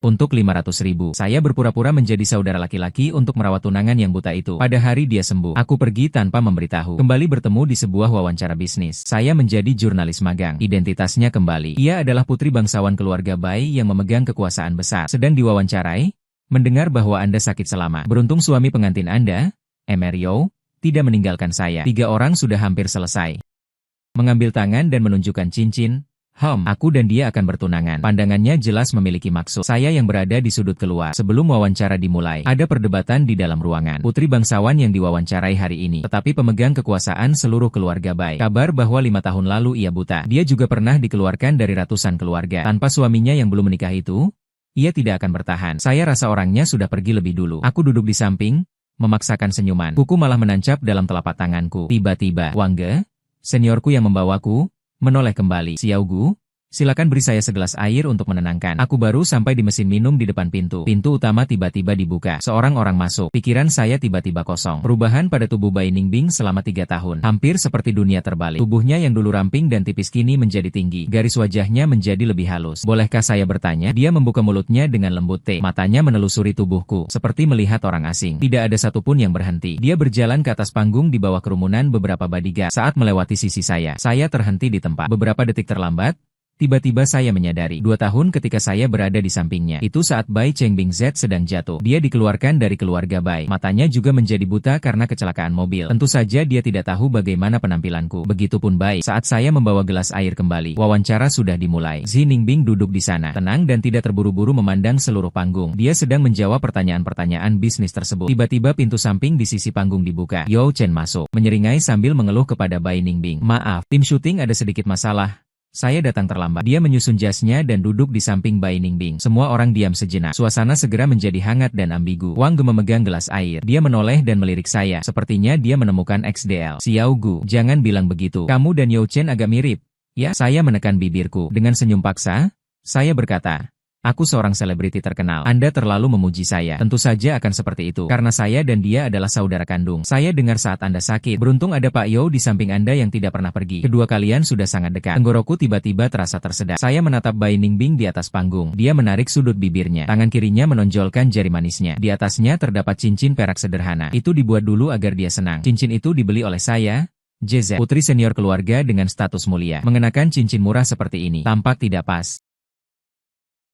Untuk 500.000, saya berpura-pura menjadi saudara laki-laki untuk merawat tunangan yang buta itu. Pada hari dia sembuh, aku pergi tanpa memberitahu. Kembali bertemu di sebuah wawancara bisnis. Saya menjadi jurnalis magang. Identitasnya kembali. Ia adalah putri bangsawan keluarga baik yang memegang kekuasaan besar. Sedang diwawancarai, mendengar bahwa Anda sakit selama. Beruntung suami pengantin Anda, Emerio, tidak meninggalkan saya. 3 orang sudah hampir selesai. Mengambil tangan dan menunjukkan cincin. Aku dan dia akan bertunangan. Pandangannya jelas memiliki maksud. Saya yang berada di sudut keluar. Sebelum wawancara dimulai, ada perdebatan di dalam ruangan. Putri bangsawan yang diwawancarai hari ini, tetapi pemegang kekuasaan seluruh keluarga baik. Kabar bahwa 5 tahun lalu ia buta. Dia juga pernah dikeluarkan dari ratusan keluarga. Tanpa suaminya yang belum menikah itu, ia tidak akan bertahan. Saya rasa orangnya sudah pergi lebih dulu. Aku duduk di samping, memaksakan senyuman. Kuku malah menancap dalam telapak tanganku. Tiba-tiba, Wangge, seniorku yang membawaku, menoleh kembali. Xiao Gu, silakan beri saya segelas air untuk menenangkan. Aku baru sampai di mesin minum di depan pintu. Pintu utama tiba-tiba dibuka. Seorang orang masuk. Pikiran saya tiba-tiba kosong. Perubahan pada tubuh Bai Ningbing selama 3 tahun. Hampir seperti dunia terbalik. Tubuhnya yang dulu ramping dan tipis kini menjadi tinggi. Garis wajahnya menjadi lebih halus. Bolehkah saya bertanya? Dia membuka mulutnya dengan lembut. Matanya menelusuri tubuhku, seperti melihat orang asing. Tidak ada satupun yang berhenti. Dia berjalan ke atas panggung di bawah kerumunan beberapa bodyguard. Saat melewati sisi saya terhenti di tempat. Beberapa detik terlambat, tiba-tiba saya menyadari, 2 tahun ketika saya berada di sampingnya. Itu saat Bai Chengbing Z sedang jatuh. Dia dikeluarkan dari keluarga Bai. Matanya juga menjadi buta karena kecelakaan mobil. Tentu saja dia tidak tahu bagaimana penampilanku. Begitupun Bai. Saat saya membawa gelas air kembali, wawancara sudah dimulai. Zi Ningbing duduk di sana, tenang dan tidak terburu-buru memandang seluruh panggung. Dia sedang menjawab pertanyaan-pertanyaan bisnis tersebut. Tiba-tiba pintu samping di sisi panggung dibuka. Yao Chen masuk, menyeringai sambil mengeluh kepada Bai Ningbing. Maaf, tim syuting ada sedikit masalah. Saya datang terlambat. Dia menyusun jasnya dan duduk di samping Bai Ningbing. Semua orang diam sejenak. Suasana segera menjadi hangat dan ambigu. Wang Ge memegang gelas air. Dia menoleh dan melirik saya. Sepertinya dia menemukan XDL. Xiao Gu, jangan bilang begitu. Kamu dan Yao Chen agak mirip. Ya, saya menekan bibirku. Dengan senyum paksa, saya berkata, aku seorang selebriti terkenal. Anda terlalu memuji saya. Tentu saja akan seperti itu. Karena saya dan dia adalah saudara kandung. Saya dengar saat Anda sakit. Beruntung ada Pak Yao di samping Anda yang tidak pernah pergi. Kedua kalian sudah sangat dekat. Tenggoroku tiba-tiba terasa tersedak. Saya menatap Bai Ningbing di atas panggung. Dia menarik sudut bibirnya. Tangan kirinya menonjolkan jari manisnya. Di atasnya terdapat cincin perak sederhana. Itu dibuat dulu agar dia senang. Cincin itu dibeli oleh saya, JZ, putri senior keluarga dengan status mulia. Mengenakan cincin murah seperti ini tampak tidak pas.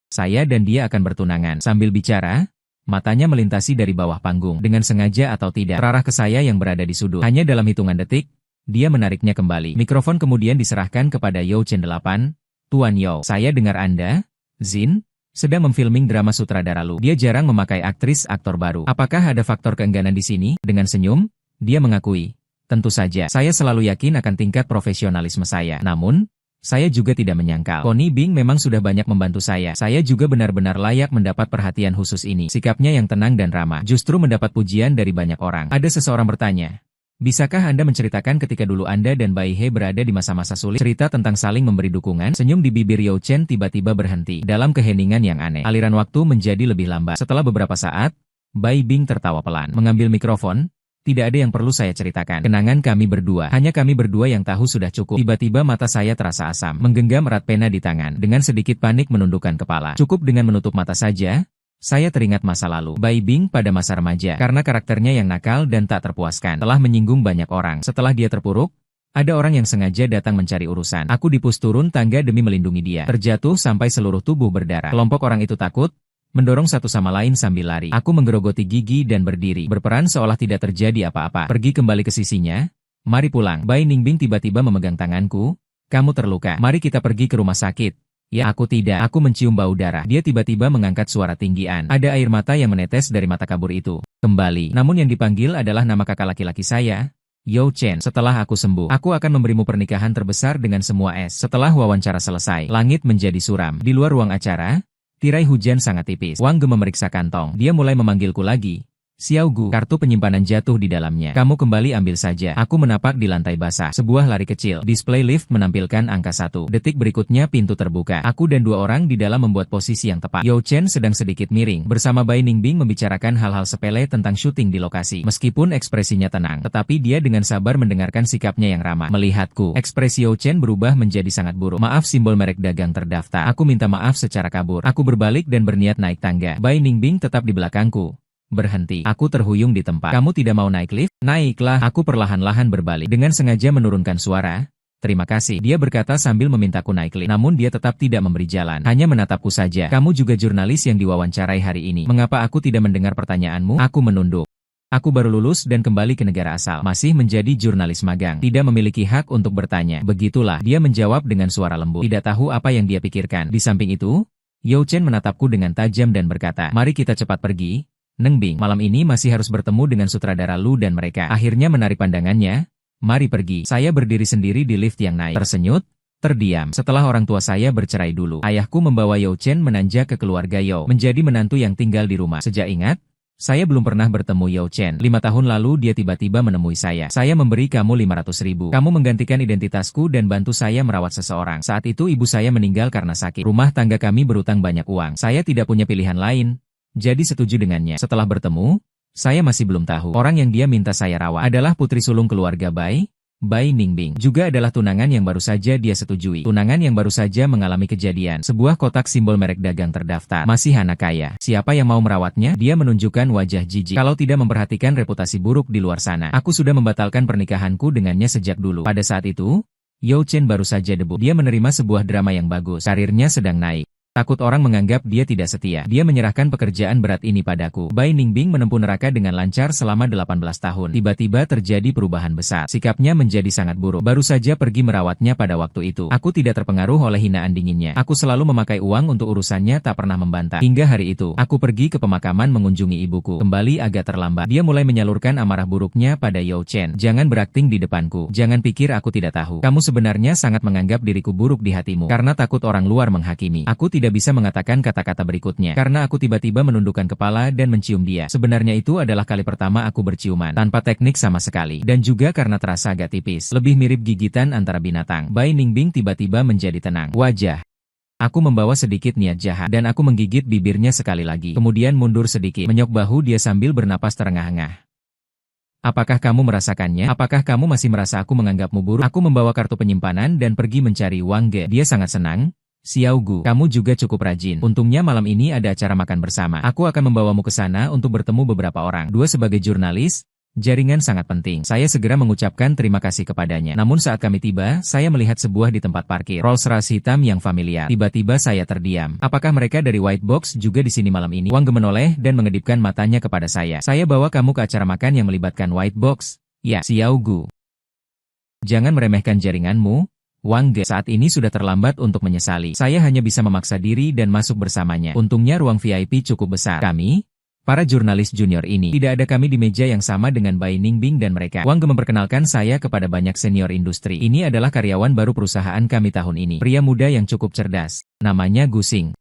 Saya dan dia akan bertunangan. Sambil bicara, matanya melintasi dari bawah panggung. Dengan sengaja atau tidak, terarah ke saya yang berada di sudut. Hanya dalam hitungan detik, dia menariknya kembali. Mikrofon kemudian diserahkan kepada Yao Chen 8. Tuan Yao, saya dengar Anda, Zin, sedang memfilming drama sutradara Lu. Dia jarang memakai aktris-aktor baru. Apakah ada faktor keengganan di sini? Dengan senyum, dia mengakui. Tentu saja, saya selalu yakin akan tingkat profesionalisme saya. Namun, saya juga tidak menyangkal. Connie Bing memang sudah banyak membantu saya. Saya juga benar-benar layak mendapat perhatian khusus ini. Sikapnya yang tenang dan ramah justru mendapat pujian dari banyak orang. Ada seseorang bertanya, bisakah Anda menceritakan ketika dulu Anda dan Bai He berada di masa-masa sulit? Cerita tentang saling memberi dukungan. Senyum di bibir Yao Chen tiba-tiba berhenti. Dalam keheningan yang aneh, aliran waktu menjadi lebih lambat. Setelah beberapa saat, Bai Bing tertawa pelan. Mengambil mikrofon. Tidak ada yang perlu saya ceritakan. Kenangan kami berdua. Hanya kami berdua yang tahu sudah cukup. Tiba-tiba mata saya terasa asam. Menggenggam erat pena di tangan. Dengan sedikit panik menundukkan kepala. Cukup dengan menutup mata saja. Saya teringat masa lalu. Bai Bing pada masa remaja. Karena karakternya yang nakal dan tak terpuaskan. Telah menyinggung banyak orang. Setelah dia terpuruk, ada orang yang sengaja datang mencari urusan. Aku dipus turun tangga demi melindungi dia. Terjatuh sampai seluruh tubuh berdarah. Kelompok orang itu takut, mendorong satu sama lain sambil lari. Aku menggerogoti gigi dan berdiri. Berperan seolah tidak terjadi apa-apa. Pergi kembali ke sisinya. Mari pulang. Bai Ningbing tiba-tiba memegang tanganku. Kamu terluka. Mari kita pergi ke rumah sakit. Ya, aku tidak. Aku mencium bau darah. Dia tiba-tiba mengangkat suara tinggian. Ada air mata yang menetes dari mata kabur itu. Kembali. Namun yang dipanggil adalah nama kakak laki-laki saya, Yao Chen. Setelah aku sembuh, aku akan memberimu pernikahan terbesar dengan semua es. Setelah wawancara selesai, langit menjadi suram. Di luar ruang acara, tirai hujan sangat tipis. Wang Ge memeriksa kantong. Dia mulai memanggilku lagi. Xiao Gu, kartu penyimpanan jatuh di dalamnya. Kamu kembali ambil saja. Aku menapak di lantai basah. Sebuah lari kecil. Display lift menampilkan angka 1. Detik berikutnya pintu terbuka. Aku dan 2 orang di dalam membuat posisi yang tepat. Yao Chen sedang sedikit miring. Bersama Bai Ningbing membicarakan hal-hal sepele tentang syuting di lokasi. Meskipun ekspresinya tenang, tetapi dia dengan sabar mendengarkan sikapnya yang ramah. Melihatku, ekspresi Yao Chen berubah menjadi sangat buruk. Maaf, simbol merek dagang terdaftar. Aku minta maaf secara kabur. Aku berbalik dan berniat naik tangga. Bai Ningbing tetap di belakangku. Berhenti. Aku terhuyung di tempat. Kamu tidak mau naik lift? Naiklah. Aku perlahan-lahan berbalik. Dengan sengaja menurunkan suara. Terima kasih. Dia berkata sambil memintaku naik lift. Namun dia tetap tidak memberi jalan. Hanya menatapku saja. Kamu juga jurnalis yang diwawancarai hari ini. Mengapa aku tidak mendengar pertanyaanmu? Aku menunduk. Aku baru lulus dan kembali ke negara asal. Masih menjadi jurnalis magang. Tidak memiliki hak untuk bertanya. Begitulah. Dia menjawab dengan suara lembut. Tidak tahu apa yang dia pikirkan. Di samping itu, Yao Chen menatapku dengan tajam dan berkata, mari kita cepat pergi. Nengbing, malam ini masih harus bertemu dengan sutradara Lu dan mereka. Akhirnya menarik pandangannya. Mari pergi. Saya berdiri sendiri di lift yang naik. Tersenyut, terdiam. Setelah orang tua saya bercerai dulu, ayahku membawa Yao Chen menanjak ke keluarga Yao, menjadi menantu yang tinggal di rumah. Sejak ingat, saya belum pernah bertemu Yao Chen. 5 tahun lalu dia tiba-tiba menemui saya. Saya memberi kamu 500.000. Kamu menggantikan identitasku dan bantu saya merawat seseorang. Saat itu ibu saya meninggal karena sakit. Rumah tangga kami berutang banyak uang. Saya tidak punya pilihan lain. Jadi setuju dengannya. Setelah bertemu, saya masih belum tahu. Orang yang dia minta saya rawat adalah putri sulung keluarga Bai Ningbing. Juga adalah tunangan yang baru saja dia setujui. Tunangan yang baru saja mengalami kejadian. Sebuah kotak simbol merek dagang terdaftar. Masih anak kaya. Siapa yang mau merawatnya? Dia menunjukkan wajah jijik. Kalau tidak memperhatikan reputasi buruk di luar sana. Aku sudah membatalkan pernikahanku dengannya sejak dulu. Pada saat itu, Yao Chen baru saja debut. Dia menerima sebuah drama yang bagus. Karirnya sedang naik. Takut orang menganggap dia tidak setia. Dia menyerahkan pekerjaan berat ini padaku. Bai Ningbing menempuh neraka dengan lancar selama 18 tahun. Tiba-tiba terjadi perubahan besar. Sikapnya menjadi sangat buruk. Baru saja pergi merawatnya pada waktu itu. Aku tidak terpengaruh oleh hinaan dinginnya. Aku selalu memakai uang untuk urusannya, tak pernah membantah. Hingga hari itu, aku pergi ke pemakaman mengunjungi ibuku. Kembali agak terlambat. Dia mulai menyalurkan amarah buruknya pada Yao Chen. Jangan berakting di depanku. Jangan pikir aku tidak tahu. Kamu sebenarnya sangat menganggap diriku buruk di hatimu. Karena takut orang luar menghakimi. Aku tidak bisa mengatakan kata-kata berikutnya. Karena aku tiba-tiba menundukkan kepala dan mencium dia. Sebenarnya itu adalah kali pertama aku berciuman. Tanpa teknik sama sekali. Dan juga karena terasa agak tipis. Lebih mirip gigitan antara binatang. Bai Ningbing tiba-tiba menjadi tenang. Wajah. Aku membawa sedikit niat jahat. Dan aku menggigit bibirnya sekali lagi. Kemudian mundur sedikit. Menyok bahu dia sambil bernapas terengah-engah. Apakah kamu merasakannya? Apakah kamu masih merasa aku menganggapmu buruk? Aku membawa kartu penyimpanan dan pergi mencari Wang Ge. Dia sangat senang. Xiao Gu, kamu juga cukup rajin. Untungnya malam ini ada acara makan bersama. Aku akan membawamu ke sana untuk bertemu beberapa orang. Dua sebagai jurnalis, jaringan sangat penting. Saya segera mengucapkan terima kasih kepadanya. Namun saat kami tiba, saya melihat sebuah di tempat parkir. Rolls-Royce hitam yang familiar. Tiba-tiba saya terdiam. Apakah mereka dari White Box juga di sini malam ini? Wang Ge menoleh dan mengedipkan matanya kepada saya. Saya bawa kamu ke acara makan yang melibatkan White Box. Ya, Xiao Gu. Jangan meremehkan jaringanmu. Wang Ge, saat ini sudah terlambat untuk menyesali. Saya hanya bisa memaksa diri dan masuk bersamanya. Untungnya ruang VIP cukup besar. Kami, para jurnalis junior ini, tidak ada kami di meja yang sama dengan Bai Ningbing dan mereka. Wang Ge memperkenalkan saya kepada banyak senior industri. Ini adalah karyawan baru perusahaan kami tahun ini. Pria muda yang cukup cerdas. Namanya Gu Xing.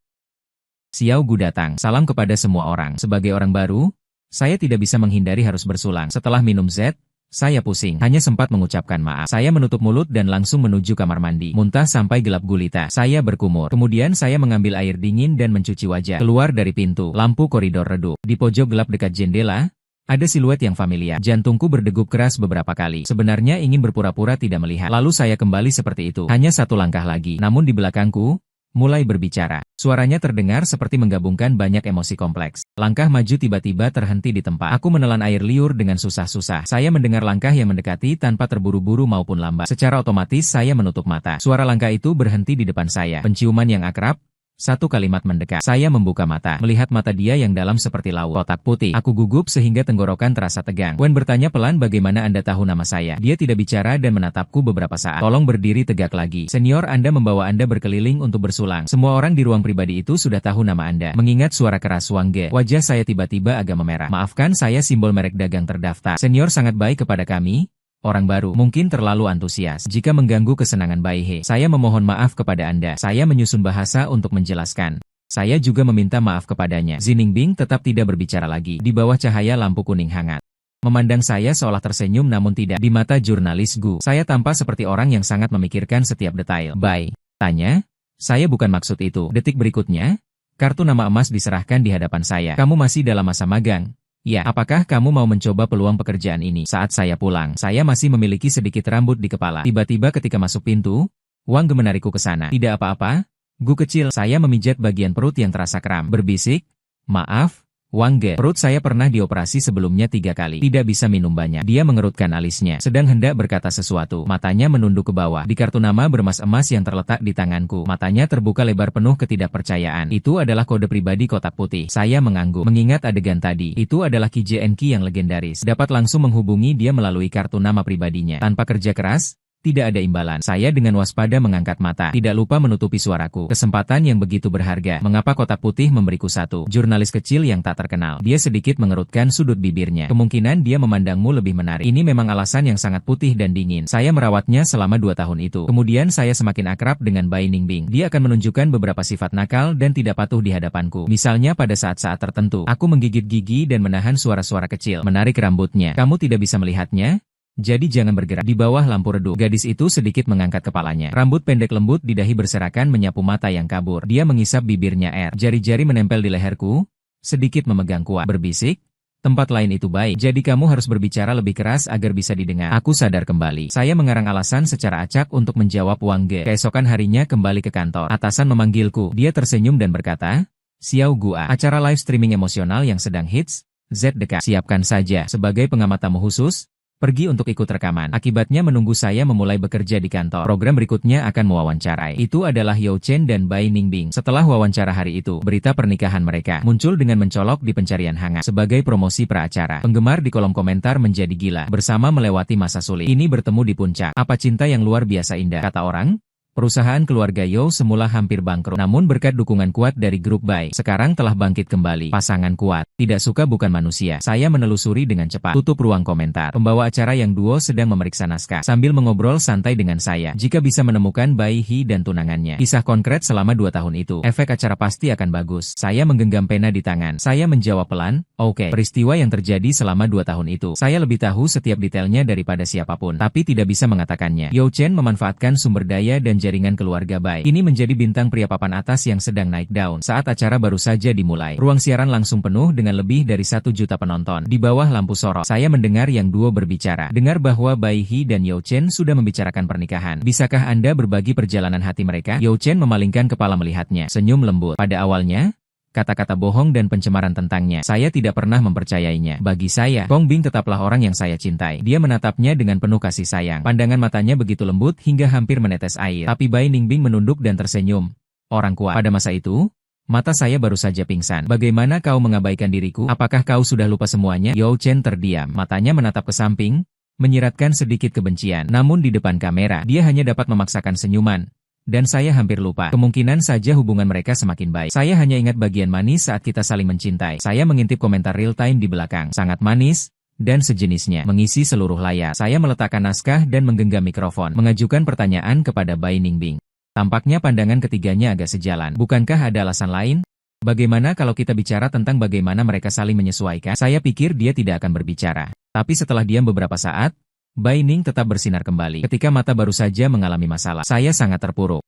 Xiao Gu datang. Salam kepada semua orang. Sebagai orang baru, saya tidak bisa menghindari harus bersulang. Setelah minum Z, saya pusing, hanya sempat mengucapkan maaf. Saya menutup mulut dan langsung menuju kamar mandi. Muntah sampai gelap gulita. Saya berkumur. Kemudian saya mengambil air dingin dan mencuci wajah. Keluar dari pintu, lampu koridor redup. Di pojok gelap dekat jendela, ada siluet yang familiar. Jantungku berdegup keras beberapa kali. Sebenarnya ingin berpura-pura tidak melihat. Lalu saya kembali seperti itu. Hanya satu langkah lagi. Namun di belakangku, mulai berbicara. Suaranya terdengar seperti menggabungkan banyak emosi kompleks. Langkah maju tiba-tiba terhenti di tempat. Aku menelan air liur dengan susah-susah. Saya mendengar langkah yang mendekati tanpa terburu-buru maupun lambat. Secara otomatis saya menutup mata. Suara langkah itu berhenti di depan saya. Penciuman yang akrab. Satu kalimat mendekat. Saya membuka mata. Melihat mata dia yang dalam seperti laut. Kotak putih. Aku gugup sehingga tenggorokan terasa tegang. Wen bertanya pelan, bagaimana Anda tahu nama saya? Dia tidak bicara dan menatapku beberapa saat. Tolong berdiri tegak lagi. Senior Anda membawa Anda berkeliling untuk bersulang. Semua orang di ruang pribadi itu sudah tahu nama Anda. Mengingat suara keras Wang Ge, wajah saya tiba-tiba agak memerah. Maafkan, saya simbol merek dagang terdaftar. Senior sangat baik kepada kami. Orang baru, mungkin terlalu antusias. Jika mengganggu kesenangan Bai He, saya memohon maaf kepada Anda. Saya menyusun bahasa untuk menjelaskan. Saya juga meminta maaf kepadanya. Ziningbing tetap tidak berbicara lagi. Di bawah cahaya lampu kuning hangat. Memandang saya seolah tersenyum namun tidak. Di mata jurnalis Gu, saya tampak seperti orang yang sangat memikirkan setiap detail. Bai, tanya. Saya bukan maksud itu. Detik berikutnya, kartu nama emas diserahkan di hadapan saya. Kamu masih dalam masa magang. Ya, apakah kamu mau mencoba peluang pekerjaan ini? Saat saya pulang, saya masih memiliki sedikit rambut di kepala. Tiba-tiba ketika masuk pintu, Wang Ge menarikku ke sana. Tidak apa-apa, Gu kecil. Saya memijat bagian perut yang terasa kram. Berbisik, maaf, Wang Ge. Perut saya pernah dioperasi sebelumnya 3 kali. Tidak bisa minum banyak. Dia mengerutkan alisnya. Sedang hendak berkata sesuatu. Matanya menunduk ke bawah. Di kartu nama bermas emas yang terletak di tanganku. Matanya terbuka lebar penuh ketidakpercayaan. Itu adalah kode pribadi kotak putih. Saya mengangguk. Mengingat adegan tadi. Itu adalah Qi Jianqi yang legendaris. Dapat langsung menghubungi dia melalui kartu nama pribadinya. Tanpa kerja keras, tidak ada imbalan. Saya dengan waspada mengangkat mata. Tidak lupa menutupi suaraku. Kesempatan yang begitu berharga. Mengapa kotak putih memberiku satu? Jurnalis kecil yang tak terkenal. Dia sedikit mengerutkan sudut bibirnya. Kemungkinan dia memandangmu lebih menarik. Ini memang alasan yang sangat putih dan dingin. Saya merawatnya selama 2 tahun itu. Kemudian saya semakin akrab dengan Bai Ningbing. Dia akan menunjukkan beberapa sifat nakal dan tidak patuh di hadapanku. Misalnya pada saat-saat tertentu. Aku menggigit gigi dan menahan suara-suara kecil. Menarik rambutnya. Kamu tidak bisa melihatnya? Jadi jangan bergerak. Di bawah lampu redup, gadis itu sedikit mengangkat kepalanya. Rambut pendek lembut di dahi berserakan menyapu mata yang kabur. Dia mengisap bibirnya jari-jari menempel di leherku, sedikit memegang kuat. Berbisik, tempat lain itu baik. Jadi kamu harus berbicara lebih keras agar bisa didengar. Aku sadar kembali. Saya mengarang alasan secara acak untuk menjawab Wang Ge. Keesokan harinya kembali ke kantor. Atasan memanggilku. Dia tersenyum dan berkata, Xiao Gua, acara live streaming emosional yang sedang hits, ZDK. Siapkan saja. Sebagai pengamat tamu khusus, pergi untuk ikut rekaman. Akibatnya menunggu saya memulai bekerja di kantor. Program berikutnya akan mewawancarai. Itu adalah Yao Chen dan Bai Ningbing. Setelah wawancara hari itu, berita pernikahan mereka muncul dengan mencolok di pencarian hangat. Sebagai promosi praacara, penggemar di kolom komentar menjadi gila. Bersama melewati masa sulit. Ini bertemu di puncak. Apa cinta yang luar biasa indah, kata orang? Perusahaan keluarga Yao semula hampir bangkrut, namun berkat dukungan kuat dari grup Bai, sekarang telah bangkit kembali. Pasangan kuat, tidak suka bukan manusia. Saya menelusuri dengan cepat. Tutup ruang komentar. Pembawa acara yang duo sedang memeriksa naskah, sambil mengobrol santai dengan saya. Jika bisa menemukan Bai He dan tunangannya, kisah konkret selama 2 tahun itu, efek acara pasti akan bagus. Saya menggenggam pena di tangan. Saya menjawab pelan, oke. Peristiwa yang terjadi selama 2 tahun itu, saya lebih tahu setiap detailnya daripada siapapun, tapi tidak bisa mengatakannya. Yao Chen memanfaatkan sumber daya dan jaringan keluarga Bai. Ini menjadi bintang pria papan atas yang sedang naik daun. Saat acara baru saja dimulai, ruang siaran langsung penuh dengan lebih dari 1 juta penonton. Di bawah lampu sorot, saya mendengar yang duo berbicara. Dengar bahwa Bai He dan Yao Chen sudah membicarakan pernikahan. Bisakah Anda berbagi perjalanan hati mereka? Yao Chen memalingkan kepala melihatnya. Senyum lembut. Pada awalnya, kata-kata bohong dan pencemaran tentangnya, saya tidak pernah mempercayainya. Bagi saya, Kong Bing tetaplah orang yang saya cintai. Dia menatapnya dengan penuh kasih sayang. Pandangan matanya begitu lembut hingga hampir menetes air. Tapi Bai Ningbing menunduk dan tersenyum. Orang kuat. Pada masa itu, mata saya baru saja pingsan. Bagaimana kau mengabaikan diriku? Apakah kau sudah lupa semuanya? Yao Chen terdiam. Matanya menatap ke samping, menyiratkan sedikit kebencian. Namun di depan kamera, dia hanya dapat memaksakan senyuman. Dan saya hampir lupa. Kemungkinan saja hubungan mereka semakin baik. Saya hanya ingat bagian manis saat kita saling mencintai. Saya mengintip komentar real time di belakang. Sangat manis, dan sejenisnya. Mengisi seluruh layar. Saya meletakkan naskah dan menggenggam mikrofon. Mengajukan pertanyaan kepada Bai Ningbing. Tampaknya pandangan ketiganya agak sejalan. Bukankah ada alasan lain? Bagaimana kalau kita bicara tentang bagaimana mereka saling menyesuaikan? Saya pikir dia tidak akan berbicara. Tapi setelah diam beberapa saat, Bai Ning tetap bersinar kembali. Ketika mata baru saja mengalami masalah, saya sangat terpuruk.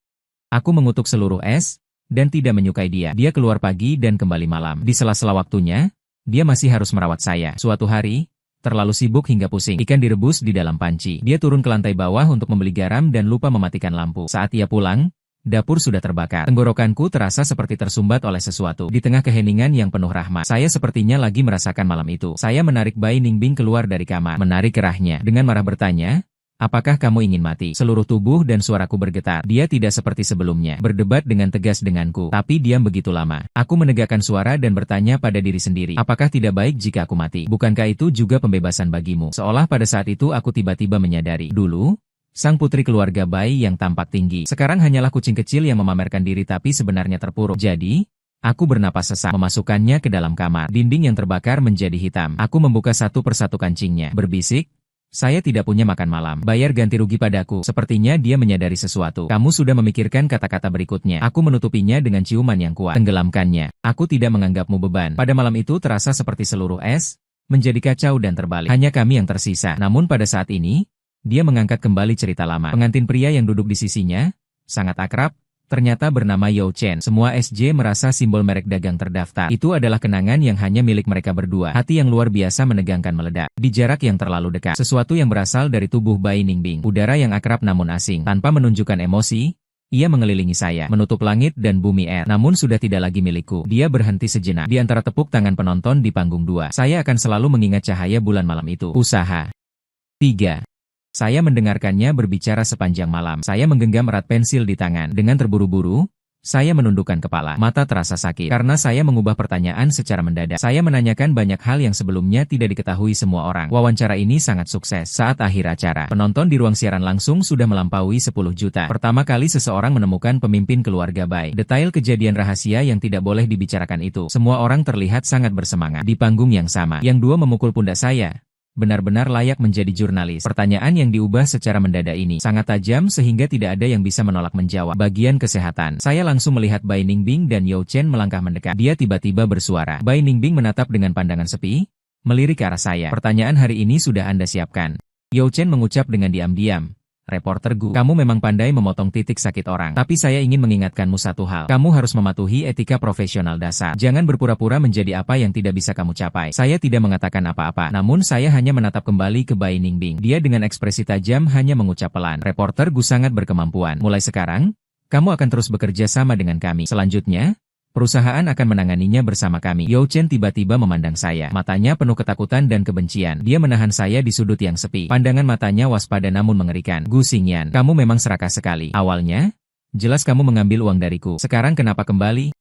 Aku mengutuk seluruh es, dan tidak menyukai dia. Dia keluar pagi dan kembali malam. Di sela-sela waktunya, dia masih harus merawat saya. Suatu hari, terlalu sibuk hingga pusing. Ikan direbus di dalam panci. Dia turun ke lantai bawah untuk membeli garam dan lupa mematikan lampu. Saat ia pulang, dapur sudah terbakar. Tenggorokanku terasa seperti tersumbat oleh sesuatu. Di tengah keheningan yang penuh rahmat, saya sepertinya lagi merasakan malam itu. Saya menarik Bai Ningbing keluar dari kamar. Menarik kerahnya. Dengan marah bertanya, apakah kamu ingin mati? Seluruh tubuh dan suaraku bergetar. Dia tidak seperti sebelumnya. Berdebat dengan tegas denganku. Tapi diam begitu lama. Aku menegakkan suara dan bertanya pada diri sendiri. Apakah tidak baik jika aku mati? Bukankah itu juga pembebasan bagimu? Seolah pada saat itu aku tiba-tiba menyadari. Dulu, sang putri keluarga Bai yang tampak tinggi, sekarang hanyalah kucing kecil yang memamerkan diri tapi sebenarnya terpuruk. Jadi, aku bernapas sesak, memasukkannya ke dalam kamar. Dinding yang terbakar menjadi hitam. Aku membuka satu persatu kancingnya. Berbisik, Saya tidak punya makan malam. Bayar ganti rugi padaku. Sepertinya dia menyadari sesuatu. Kamu sudah memikirkan kata-kata berikutnya. Aku menutupinya dengan ciuman yang kuat. Tenggelamkannya. Aku tidak menganggapmu beban. Pada malam itu terasa seperti seluruh es menjadi kacau dan terbalik. Hanya kami yang tersisa. Namun pada saat ini, dia mengangkat kembali cerita lama. Pengantin pria yang duduk di sisinya, sangat akrab, ternyata bernama Yao Chen. Semua SJ merasa simbol merek dagang terdaftar. Itu adalah kenangan yang hanya milik mereka berdua. Hati yang luar biasa menegangkan meledak. Di jarak yang terlalu dekat. Sesuatu yang berasal dari tubuh Bai Ningbing. Udara yang akrab namun asing. Tanpa menunjukkan emosi, ia mengelilingi saya, menutup langit dan bumi namun sudah tidak lagi milikku. Dia berhenti sejenak. Di antara tepuk tangan penonton di panggung 2. Saya akan selalu mengingat cahaya bulan malam itu. Usaha. 3. Saya mendengarkannya berbicara sepanjang malam. Saya menggenggam erat pensil di tangan. Dengan terburu-buru, saya menundukkan kepala. Mata terasa sakit. Karena saya mengubah pertanyaan secara mendadak. Saya menanyakan banyak hal yang sebelumnya tidak diketahui semua orang. Wawancara ini sangat sukses. Saat akhir acara, penonton di ruang siaran langsung sudah melampaui 10 juta. Pertama kali seseorang menemukan pemimpin keluarga Bai. Detail kejadian rahasia yang tidak boleh dibicarakan itu. Semua orang terlihat sangat bersemangat. Di panggung yang sama, yang dua memukul pundak saya. Benar-benar layak menjadi jurnalis. Pertanyaan yang diubah secara mendadak ini sangat tajam sehingga tidak ada yang bisa menolak menjawab. Bagian kesehatan. Saya langsung melihat Bai Ningbing dan Yao Chen melangkah mendekat. Dia tiba-tiba bersuara. Bai Ningbing menatap dengan pandangan sepi, melirik ke arah saya. Pertanyaan hari ini sudah Anda siapkan. Yao Chen mengucap dengan diam-diam. Reporter Gu, kamu memang pandai memotong titik sakit orang. Tapi saya ingin mengingatkanmu satu hal. Kamu harus mematuhi etika profesional dasar. Jangan berpura-pura menjadi apa yang tidak bisa kamu capai. Saya tidak mengatakan apa-apa. Namun saya hanya menatap kembali ke Bai Ningbing. Dia dengan ekspresi tajam hanya mengucap pelan. Reporter Gu sangat berkemampuan. Mulai sekarang, kamu akan terus bekerja sama dengan kami. Selanjutnya, perusahaan akan menanganinya bersama kami. Yao Chen tiba-tiba memandang saya. Matanya penuh ketakutan dan kebencian. Dia menahan saya di sudut yang sepi. Pandangan matanya waspada namun mengerikan. Gu Xingyan, kamu memang serakah sekali. Awalnya, jelas kamu mengambil uang dariku. Sekarang kenapa kembali?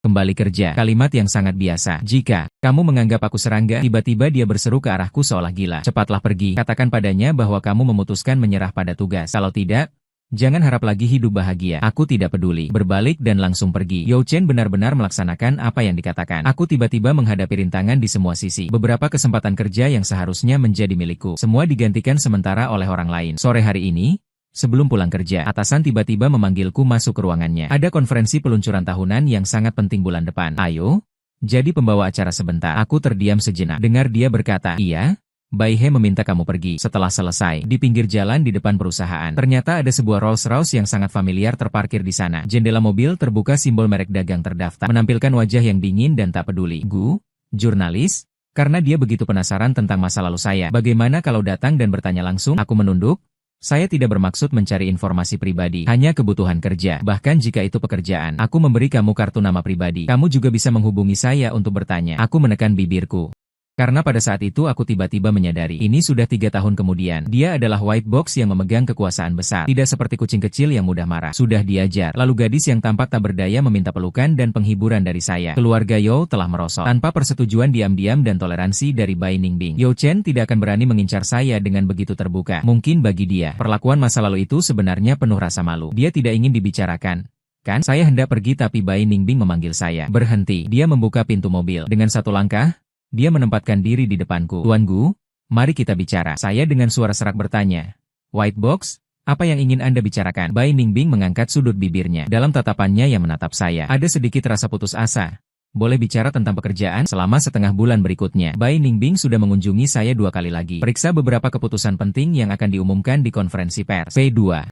Kembali kerja. Kalimat yang sangat biasa. Jika kamu menganggap aku serangga, tiba-tiba dia berseru ke arahku seolah gila. Cepatlah pergi. Katakan padanya bahwa kamu memutuskan menyerah pada tugas. Kalau tidak, jangan harap lagi hidup bahagia. Aku tidak peduli. Berbalik dan langsung pergi. Yao Chen benar-benar melaksanakan apa yang dikatakan. Aku tiba-tiba menghadapi rintangan di semua sisi. Beberapa kesempatan kerja yang seharusnya menjadi milikku, semua digantikan sementara oleh orang lain. Sore hari ini, sebelum pulang kerja, atasan tiba-tiba memanggilku masuk ke ruangannya. Ada konferensi peluncuran tahunan yang sangat penting bulan depan. Ayo, jadi pembawa acara sebentar. Aku terdiam sejenak. Dengar dia berkata, iya. Bai He meminta kamu pergi. Setelah selesai, di pinggir jalan di depan perusahaan, ternyata ada sebuah Rolls-Royce yang sangat familiar terparkir di sana. Jendela mobil terbuka, simbol merek dagang terdaftar, menampilkan wajah yang dingin dan tak peduli. Gu, jurnalis, karena dia begitu penasaran tentang masa lalu saya. Bagaimana kalau datang dan bertanya langsung? Aku menunduk. Saya tidak bermaksud mencari informasi pribadi, hanya kebutuhan kerja. Bahkan jika itu pekerjaan, aku memberi kamu kartu nama pribadi. Kamu juga bisa menghubungi saya untuk bertanya. Aku menekan bibirku. Karena pada saat itu aku tiba-tiba menyadari, ini sudah 3 tahun kemudian. Dia adalah white box yang memegang kekuasaan besar. Tidak seperti kucing kecil yang mudah marah. Sudah diajar. Lalu gadis yang tampak tak berdaya meminta pelukan dan penghiburan dari saya. Keluarga Yao telah merosot. Tanpa persetujuan diam-diam dan toleransi dari Bai Ningbing, Yao Chen tidak akan berani mengincar saya dengan begitu terbuka. Mungkin bagi dia, perlakuan masa lalu itu sebenarnya penuh rasa malu. Dia tidak ingin dibicarakan. Kan? Saya hendak pergi tapi Bai Ningbing memanggil saya. Berhenti. Dia membuka pintu mobil. Dengan satu langkah, dia menempatkan diri di depanku. Tuan Gu, mari kita bicara. Saya dengan suara serak bertanya. White box, apa yang ingin Anda bicarakan? Bai Ningbing mengangkat sudut bibirnya. Dalam tatapannya yang menatap saya, ada sedikit rasa putus asa. Boleh bicara tentang pekerjaan? Selama setengah bulan berikutnya, Bai Ningbing sudah mengunjungi saya 2 kali lagi. Periksa beberapa keputusan penting yang akan diumumkan di konferensi pers. P2.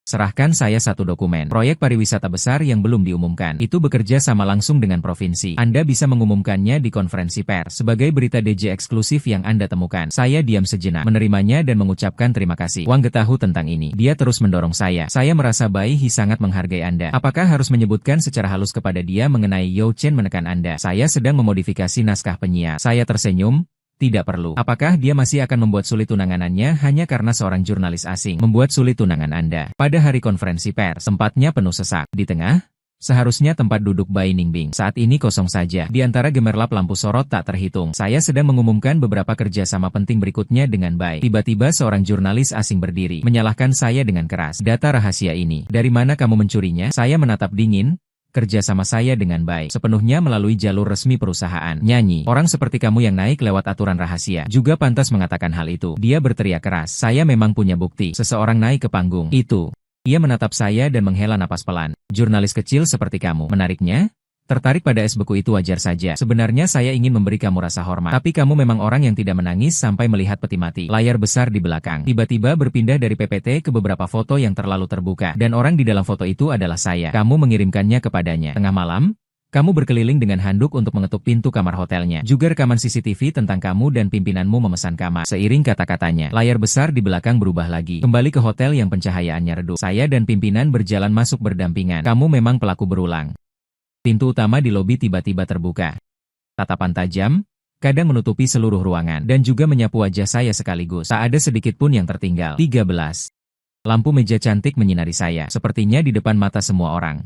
Serahkan saya 1 dokumen. Proyek pariwisata besar yang belum diumumkan. Itu bekerja sama langsung dengan provinsi. Anda bisa mengumumkannya di konferensi pers sebagai berita DJ eksklusif yang Anda temukan. Saya diam sejenak, menerimanya dan mengucapkan terima kasih. Wang tahu tentang ini. Dia terus mendorong saya. Saya merasa Bai He sangat menghargai Anda. Apakah harus menyebutkan secara halus kepada dia mengenai Yao Chen menekan Anda? Saya sedang memodifikasi naskah penyiar. Saya tersenyum. Tidak perlu. Apakah dia masih akan membuat sulit tunanganannya hanya karena seorang jurnalis asing membuat sulit tunangan Anda? Pada hari konferensi pers, tempatnya penuh sesak. Di tengah, seharusnya tempat duduk Bai Ningbing. Saat ini kosong saja. Di antara gemerlap lampu sorot tak terhitung. Saya sedang mengumumkan beberapa kerjasama penting berikutnya dengan Bai. Tiba-tiba seorang jurnalis asing berdiri, menyalahkan saya dengan keras. Data rahasia ini, dari mana kamu mencurinya? Saya menatap dingin. kerja sama saya dengan baik, sepenuhnya melalui jalur resmi perusahaan. Nyanyi, orang seperti kamu yang naik lewat aturan rahasia, juga pantas mengatakan hal itu. Dia berteriak keras, saya memang punya bukti. Seseorang naik ke panggung. Itu. Ia menatap saya dan menghela napas pelan. Jurnalis kecil seperti kamu. Menariknya? Tertarik pada es beku itu wajar saja. Sebenarnya saya ingin memberi kamu rasa hormat. Tapi kamu memang orang yang tidak menangis sampai melihat peti mati. Layar besar di belakang. Tiba-tiba berpindah dari PPT ke beberapa foto yang terlalu terbuka. Dan orang di dalam foto itu adalah saya. Kamu mengirimkannya kepadanya. Tengah malam, kamu berkeliling dengan handuk untuk mengetuk pintu kamar hotelnya. Juga rekaman CCTV tentang kamu dan pimpinanmu memesan kamar. Seiring kata-katanya, layar besar di belakang berubah lagi. Kembali ke hotel yang pencahayaannya redup. Saya dan pimpinan berjalan masuk berdampingan. Kamu memang pelaku berulang. Pintu utama di lobi tiba-tiba terbuka. Tatapan tajam, kadang menutupi seluruh ruangan, dan juga menyapu wajah saya sekaligus. Tak ada sedikit pun yang tertinggal. 13. Lampu meja cantik menyinari saya, sepertinya di depan mata semua orang.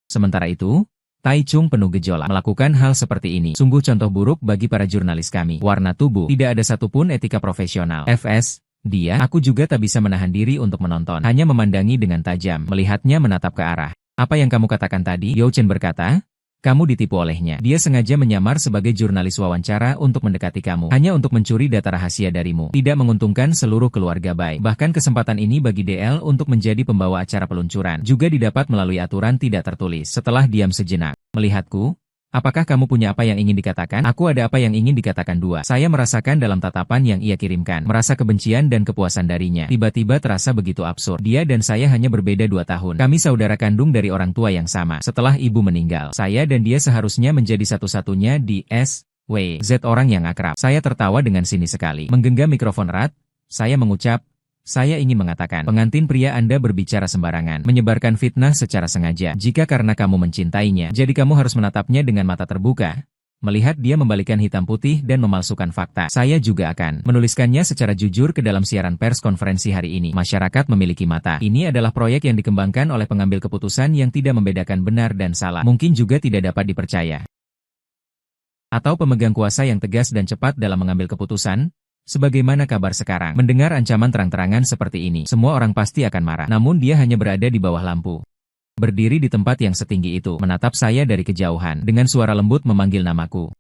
Sementara itu, Tai Chung penuh gejolak. Melakukan hal seperti ini, sungguh contoh buruk bagi para jurnalis kami. Warna tubuh, tidak ada satupun etika profesional. FS, dia, aku juga tak bisa menahan diri untuk menonton. Hanya memandangi dengan tajam, melihatnya menatap ke arah. Apa yang kamu katakan tadi? Yao Chen berkata, kamu ditipu olehnya. Dia sengaja menyamar sebagai jurnalis wawancara untuk mendekati kamu. Hanya untuk mencuri data rahasia darimu. Tidak menguntungkan seluruh keluarga Bai. Bahkan kesempatan ini bagi DL untuk menjadi pembawa acara peluncuran. Juga didapat melalui aturan tidak tertulis. Setelah diam sejenak, melihatku, apakah kamu punya apa yang ingin dikatakan? Aku ada apa yang ingin dikatakan. Dua. Saya merasakan dalam tatapan yang ia kirimkan. Merasa kebencian dan kepuasan darinya. Tiba-tiba terasa begitu absurd. Dia dan saya hanya berbeda 2 tahun. Kami saudara kandung dari orang tua yang sama. Setelah ibu meninggal, saya dan dia seharusnya menjadi satu-satunya di SWZ orang yang akrab. Saya tertawa dengan sinis sekali. Menggenggam mikrofon erat, saya mengucap, saya ingin mengatakan, pengantin pria Anda berbicara sembarangan, menyebarkan fitnah secara sengaja. Jika karena kamu mencintainya, jadi kamu harus menatapnya dengan mata terbuka. Melihat dia membalikkan hitam putih dan memalsukan fakta, saya juga akan menuliskannya secara jujur ke dalam siaran pers konferensi hari ini. Masyarakat memiliki mata. Ini adalah proyek yang dikembangkan oleh pengambil keputusan yang tidak membedakan benar dan salah. Mungkin juga tidak dapat dipercaya. Atau pemegang kuasa yang tegas dan cepat dalam mengambil keputusan. Sebagaimana kabar sekarang, mendengar ancaman terang-terangan seperti ini, semua orang pasti akan marah. Namun dia hanya berada di bawah lampu. Berdiri di tempat yang setinggi itu, menatap saya dari kejauhan, dengan suara lembut memanggil namaku.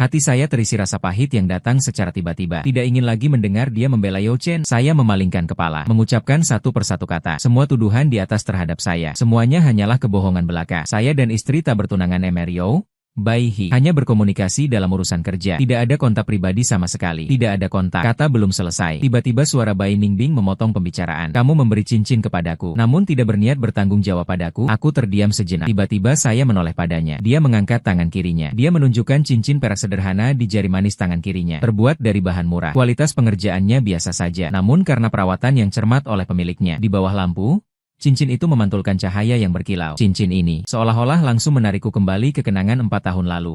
Hati saya terisi rasa pahit yang datang secara tiba-tiba. Tidak ingin lagi mendengar dia membela Yao Chen. Saya memalingkan kepala, mengucapkan satu persatu kata. Semua tuduhan di atas terhadap saya. Semuanya hanyalah kebohongan belaka. Saya dan istri tak bertunangan Emerio. Bai He hanya berkomunikasi dalam urusan kerja. Tidak ada kontak pribadi sama sekali. Tidak ada kontak. Kata belum selesai. Tiba-tiba suara Bai Ningbing memotong pembicaraan. Kamu memberi cincin kepadaku, namun tidak berniat bertanggung jawab padaku. Aku terdiam sejenak. Tiba-tiba saya menoleh padanya. Dia mengangkat tangan kirinya. Dia menunjukkan cincin perak sederhana di jari manis tangan kirinya. Terbuat dari bahan murah. Kualitas pengerjaannya biasa saja. Namun karena perawatan yang cermat oleh pemiliknya. Di bawah lampu, cincin itu memantulkan cahaya yang berkilau. Cincin ini seolah-olah langsung menarikku kembali ke kenangan 4 tahun lalu.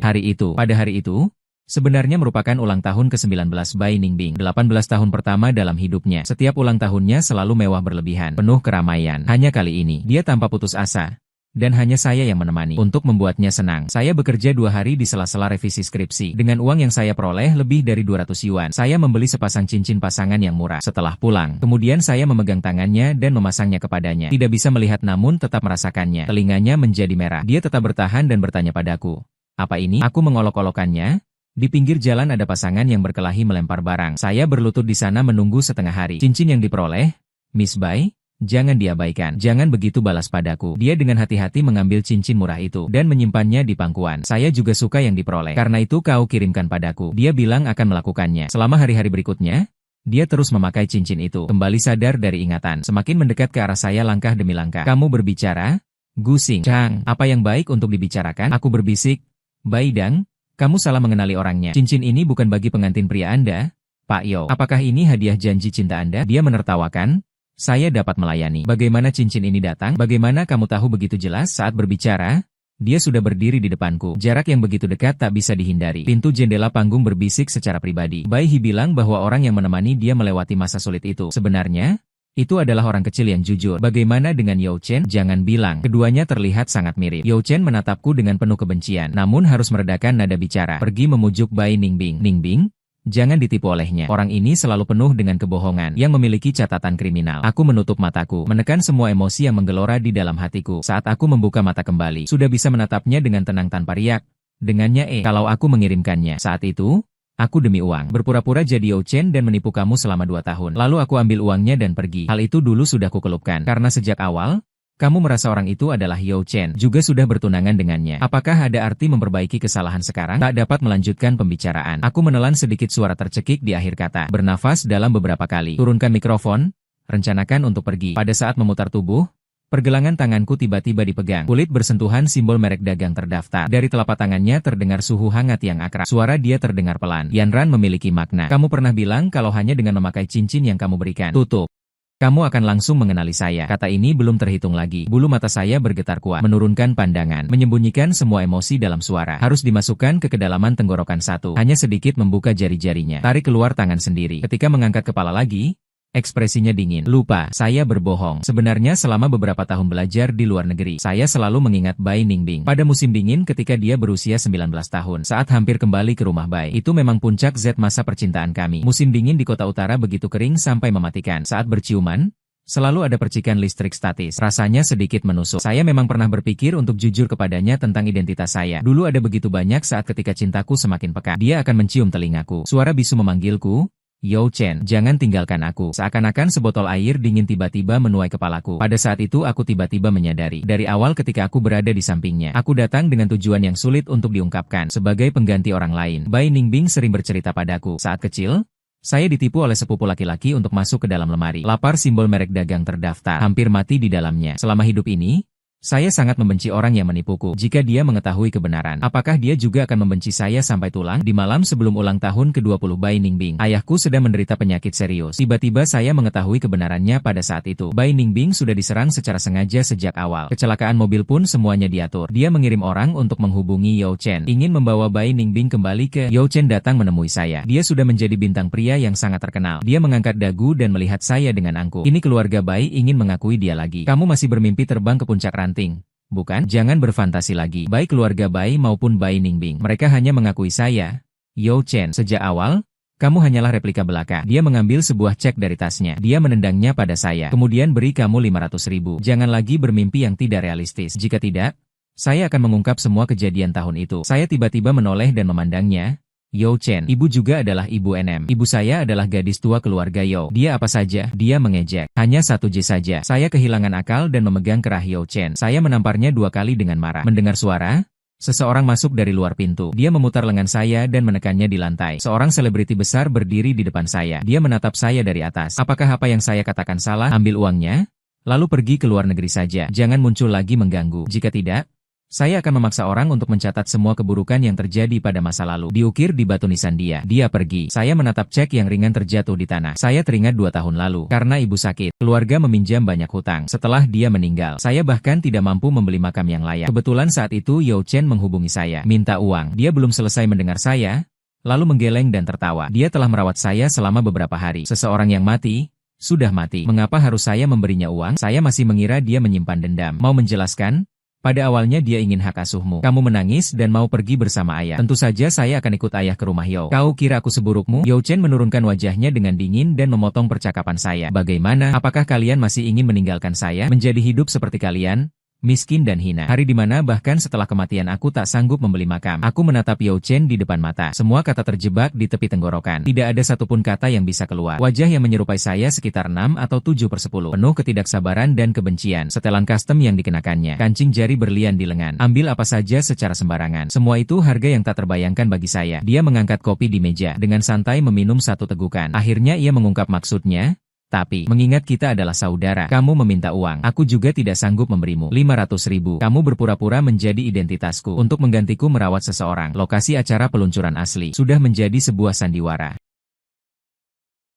Pada hari itu, sebenarnya merupakan ulang tahun ke-19 Bai Ningbing. 18 tahun pertama dalam hidupnya. Setiap ulang tahunnya selalu mewah berlebihan, penuh keramaian. Hanya kali ini, dia tanpa putus asa. Dan hanya saya yang menemani untuk membuatnya senang. Saya bekerja 2 hari di sela-sela revisi skripsi. Dengan uang yang saya peroleh lebih dari 200 yuan, saya membeli sepasang cincin pasangan yang murah. Setelah pulang, kemudian saya memegang tangannya dan memasangnya kepadanya. Tidak bisa melihat namun tetap merasakannya. Telinganya menjadi merah. Dia tetap bertahan dan bertanya padaku, "Apa ini?" Aku mengolok-olokannya. Di pinggir jalan ada pasangan yang berkelahi melempar barang. Saya berlutut di sana menunggu setengah hari. Cincin yang diperoleh, Miss Bai, jangan diabaikan. Jangan begitu, balas padaku. Dia dengan hati-hati mengambil cincin murah itu dan menyimpannya di pangkuan. Saya juga suka yang diperoleh. Karena itu kau kirimkan padaku. Dia bilang akan melakukannya. Selama hari-hari berikutnya, dia terus memakai cincin itu. Kembali sadar dari ingatan. Semakin mendekat ke arah saya langkah demi langkah. Kamu berbicara? Gusing. Chang, apa yang baik untuk dibicarakan? Aku berbisik. Bai Dang, kamu salah mengenali orangnya. Cincin ini bukan bagi pengantin pria Anda, Pak Yo. Apakah ini hadiah janji cinta Anda? Dia menertawakan. Saya dapat melayani. Bagaimana cincin ini datang? Bagaimana kamu tahu begitu jelas? Saat berbicara, dia sudah berdiri di depanku. Jarak yang begitu dekat tak bisa dihindari. Pintu jendela panggung berbisik secara pribadi. Bai He bilang bahwa orang yang menemani dia melewati masa sulit itu. Sebenarnya, itu adalah orang kecil yang jujur. Bagaimana dengan Yao Chen? Jangan bilang. Keduanya terlihat sangat mirip. Yao Chen menatapku dengan penuh kebencian, namun harus meredakan nada bicara. Pergi memujuk Bai Ningbing. Ningbing? Jangan ditipu olehnya. Orang ini selalu penuh dengan kebohongan yang memiliki catatan kriminal. Aku menutup mataku, menekan semua emosi yang menggelora di dalam hatiku. Saat aku membuka mata kembali, sudah bisa menatapnya dengan tenang tanpa riak. Dengannya kalau aku mengirimkannya. Saat itu, aku demi uang, berpura-pura jadi Yao Chen dan menipu kamu selama 2 tahun. Lalu aku ambil uangnya dan pergi. Hal itu dulu sudah kukelupkan. Karena sejak awal, kamu merasa orang itu adalah Yao Chen, juga sudah bertunangan dengannya. Apakah ada arti memperbaiki kesalahan sekarang? Tak dapat melanjutkan pembicaraan. Aku menelan sedikit suara tercekik di akhir kata. Bernafas dalam beberapa kali. Turunkan mikrofon. Rencanakan untuk pergi. Pada saat memutar tubuh, pergelangan tanganku tiba-tiba dipegang. Kulit bersentuhan simbol merek dagang terdaftar. Dari telapak tangannya terdengar suhu hangat yang akrab. Suara dia terdengar pelan. Yanran memiliki makna. Kamu pernah bilang kalau hanya dengan memakai cincin yang kamu berikan. Tutup. Kamu akan langsung mengenali saya. Kata ini belum terhitung lagi. Bulu mata saya bergetar kuat. Menurunkan pandangan. Menyembunyikan semua emosi dalam suara. Harus dimasukkan ke kedalaman tenggorokan satu. Hanya sedikit membuka jari-jarinya. Tarik keluar tangan sendiri. Ketika mengangkat kepala lagi, ekspresinya dingin. Lupa, saya berbohong. Sebenarnya selama beberapa tahun belajar di luar negeri, saya selalu mengingat Bai Ningbing. Pada musim dingin ketika dia berusia 19 tahun, saat hampir kembali ke rumah Bai, itu memang puncak Z masa percintaan kami. Musim dingin di kota utara begitu kering sampai mematikan. Saat berciuman, selalu ada percikan listrik statis. Rasanya sedikit menusuk. Saya memang pernah berpikir untuk jujur kepadanya tentang identitas saya. Dulu ada begitu banyak saat ketika cintaku semakin peka. Dia akan mencium telingaku. Suara bisu memanggilku. Yao Chen, jangan tinggalkan aku. Seakan-akan sebotol air dingin tiba-tiba menuai kepalaku. Pada saat itu aku tiba-tiba menyadari. Dari awal ketika aku berada di sampingnya, aku datang dengan tujuan yang sulit untuk diungkapkan. Sebagai pengganti orang lain, Bai Ningbing sering bercerita padaku. Saat kecil, saya ditipu oleh sepupu laki-laki untuk masuk ke dalam lemari. Lapar simbol merek dagang terdaftar. Hampir mati di dalamnya. Selama hidup ini, saya sangat membenci orang yang menipuku. Jika dia mengetahui kebenaran, apakah dia juga akan membenci saya sampai tulang? Di malam sebelum ulang tahun ke-20 Bai Ningbing, ayahku sedang menderita penyakit serius. Tiba-tiba saya mengetahui kebenarannya pada saat itu. Bai Ningbing sudah diserang secara sengaja sejak awal. Kecelakaan mobil pun semuanya diatur. Dia mengirim orang untuk menghubungi Yao Chen, ingin membawa Bai Ningbing kembali ke. Yao Chen datang menemui saya. Dia sudah menjadi bintang pria yang sangat terkenal. Dia mengangkat dagu dan melihat saya dengan angkuh. Ini keluarga Bai ingin mengakui dia lagi. Kamu masih bermimpi terbang ke puncak ranting, bukan? Jangan berfantasi lagi. Baik keluarga Bai maupun Bai Ningbing, mereka hanya mengakui saya, Yao Chen. Sejak awal, kamu hanyalah replika belaka. Dia mengambil sebuah cek dari tasnya. Dia menendangnya pada saya. Kemudian beri kamu 500.000. Jangan lagi bermimpi yang tidak realistis. Jika tidak, saya akan mengungkap semua kejadian tahun itu. Saya tiba-tiba menoleh dan memandangnya. Yao Chen, ibu juga adalah ibu NM. Ibu saya adalah gadis tua keluarga Yao. Dia apa saja? Dia mengejek. Hanya 1 J saja. Saya kehilangan akal dan memegang kerah Yao Chen. Saya menamparnya 2 kali dengan marah. Mendengar suara, seseorang masuk dari luar pintu. Dia memutar lengan saya dan menekannya di lantai. Seorang selebriti besar berdiri di depan saya. Dia menatap saya dari atas. Apakah apa yang saya katakan salah? Ambil uangnya, lalu pergi ke luar negeri saja. Jangan muncul lagi mengganggu. Jika tidak, saya akan memaksa orang untuk mencatat semua keburukan yang terjadi pada masa lalu. Diukir di batu nisan dia. Dia pergi. Saya menatap cek yang ringan terjatuh di tanah. Saya teringat 2 tahun lalu. Karena ibu sakit, keluarga meminjam banyak hutang. Setelah dia meninggal, saya bahkan tidak mampu membeli makam yang layak. Kebetulan saat itu Yao Chen menghubungi saya. Minta uang. Dia belum selesai mendengar saya, lalu menggeleng dan tertawa. Dia telah merawat saya selama beberapa hari. Seseorang yang mati, sudah mati. Mengapa harus saya memberinya uang? Saya masih mengira dia menyimpan dendam. Mau menjelaskan? Pada awalnya dia ingin hak asuhmu. Kamu menangis dan mau pergi bersama ayah. Tentu saja saya akan ikut ayah ke rumah Yao. Kau kira aku seburukmu? Yao Chen menurunkan wajahnya dengan dingin dan memotong percakapan saya. Bagaimana? Apakah kalian masih ingin meninggalkan saya? Menjadi hidup seperti kalian? Miskin dan hina. Hari di mana bahkan setelah kematian aku tak sanggup membeli makam. Aku menatap Yao Chen di depan mata. Semua kata terjebak di tepi tenggorokan. Tidak ada satupun kata yang bisa keluar. Wajah yang menyerupai saya sekitar 6 atau 7/10. Penuh ketidaksabaran dan kebencian. Setelan custom yang dikenakannya. Kancing jari berlian di lengan. Ambil apa saja secara sembarangan. Semua itu harga yang tak terbayangkan bagi saya. Dia mengangkat kopi di meja. Dengan santai meminum 1 tegukan. Akhirnya ia mengungkap maksudnya. Tapi, mengingat kita adalah saudara, kamu meminta uang. Aku juga tidak sanggup memberimu 500.000. Kamu berpura-pura menjadi identitasku untuk menggantiku merawat seseorang. Lokasi acara peluncuran asli sudah menjadi sebuah sandiwara.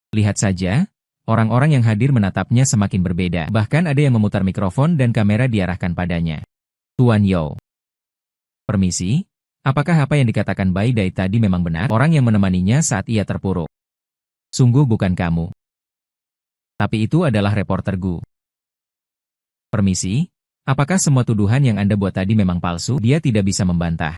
Lihat saja, orang-orang yang hadir menatapnya semakin berbeda. Bahkan ada yang memutar mikrofon dan kamera diarahkan padanya. Tuan Yao. Permisi, apakah apa yang dikatakan Bai Dai tadi memang benar? Orang yang menemaninya saat ia terpuruk. Sungguh bukan kamu. Tapi itu adalah reporter Gu. Permisi, apakah semua tuduhan yang Anda buat tadi memang palsu? Dia tidak bisa membantah.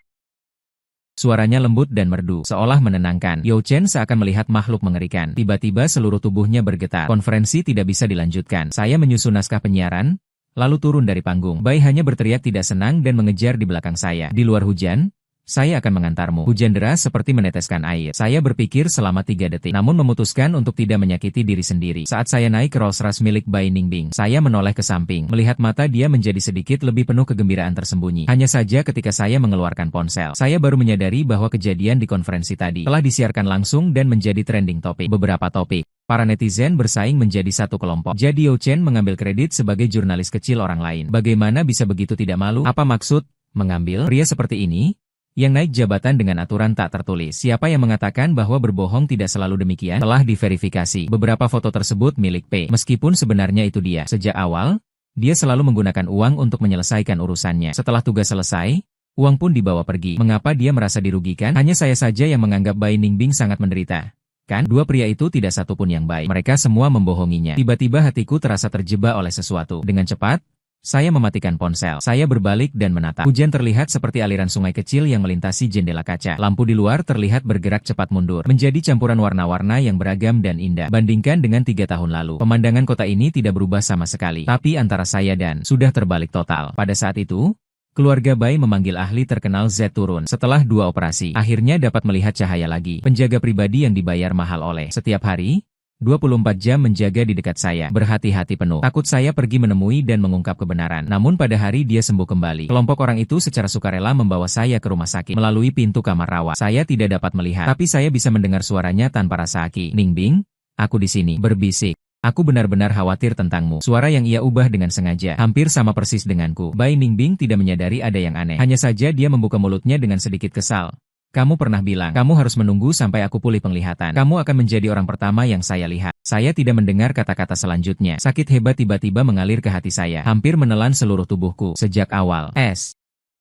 Suaranya lembut dan merdu, seolah menenangkan. Yao Chen seakan melihat makhluk mengerikan. Tiba-tiba seluruh tubuhnya bergetar. Konferensi tidak bisa dilanjutkan. Saya menyusun naskah penyiaran, lalu turun dari panggung. Bai hanya berteriak tidak senang dan mengejar di belakang saya. Di luar hujan, saya akan mengantarmu. Hujan deras seperti meneteskan air. Saya berpikir selama 3 detik, namun memutuskan untuk tidak menyakiti diri sendiri. Saat saya naik ke Rolls Royce milik Bai Ningbing, saya menoleh ke samping. Melihat mata dia menjadi sedikit lebih penuh kegembiraan tersembunyi. Hanya saja ketika saya mengeluarkan ponsel, saya baru menyadari bahwa kejadian di konferensi tadi telah disiarkan langsung dan menjadi trending topik. Beberapa topik. Para netizen bersaing menjadi satu kelompok. Jadi Yao Chen mengambil kredit sebagai jurnalis kecil orang lain. Bagaimana bisa begitu tidak malu? Apa maksud mengambil pria seperti ini yang naik jabatan dengan aturan tak tertulis? Siapa yang mengatakan bahwa berbohong tidak selalu demikian? Telah diverifikasi. Beberapa foto tersebut milik P. Meskipun sebenarnya itu dia. Sejak awal, dia selalu menggunakan uang untuk menyelesaikan urusannya. Setelah tugas selesai, uang pun dibawa pergi. Mengapa dia merasa dirugikan? Hanya saya saja yang menganggap Bai Ningbing sangat menderita. Kan, dua pria itu tidak satupun yang baik. Mereka semua membohonginya. Tiba-tiba hatiku terasa terjebak oleh sesuatu. Dengan cepat, saya mematikan ponsel. Saya berbalik dan menatap. Hujan terlihat seperti aliran sungai kecil yang melintasi jendela kaca. Lampu di luar terlihat bergerak cepat mundur, menjadi campuran warna-warna yang beragam dan indah. Bandingkan dengan 3 tahun lalu, pemandangan kota ini tidak berubah sama sekali. Tapi antara saya dan sudah terbalik total. Pada saat itu, keluarga Bai memanggil ahli terkenal Z turun. Setelah 2 operasi, akhirnya dapat melihat cahaya lagi. Penjaga pribadi yang dibayar mahal oleh setiap hari 24 jam menjaga di dekat saya, berhati-hati penuh. Takut saya pergi menemui dan mengungkap kebenaran. Namun pada hari dia sembuh kembali. Kelompok orang itu secara sukarela membawa saya ke rumah sakit. Melalui pintu kamar rawat, saya tidak dapat melihat, tapi saya bisa mendengar suaranya tanpa rasa aki. Ningbing, aku di sini, berbisik. Aku benar-benar khawatir tentangmu. Suara yang ia ubah dengan sengaja, hampir sama persis denganku. Bai Ningbing tidak menyadari ada yang aneh. Hanya saja dia membuka mulutnya dengan sedikit kesal. Kamu pernah bilang, kamu harus menunggu sampai aku pulih penglihatan. Kamu akan menjadi orang pertama yang saya lihat. Saya tidak mendengar kata-kata selanjutnya. Sakit hebat tiba-tiba mengalir ke hati saya, hampir menelan seluruh tubuhku. Sejak awal,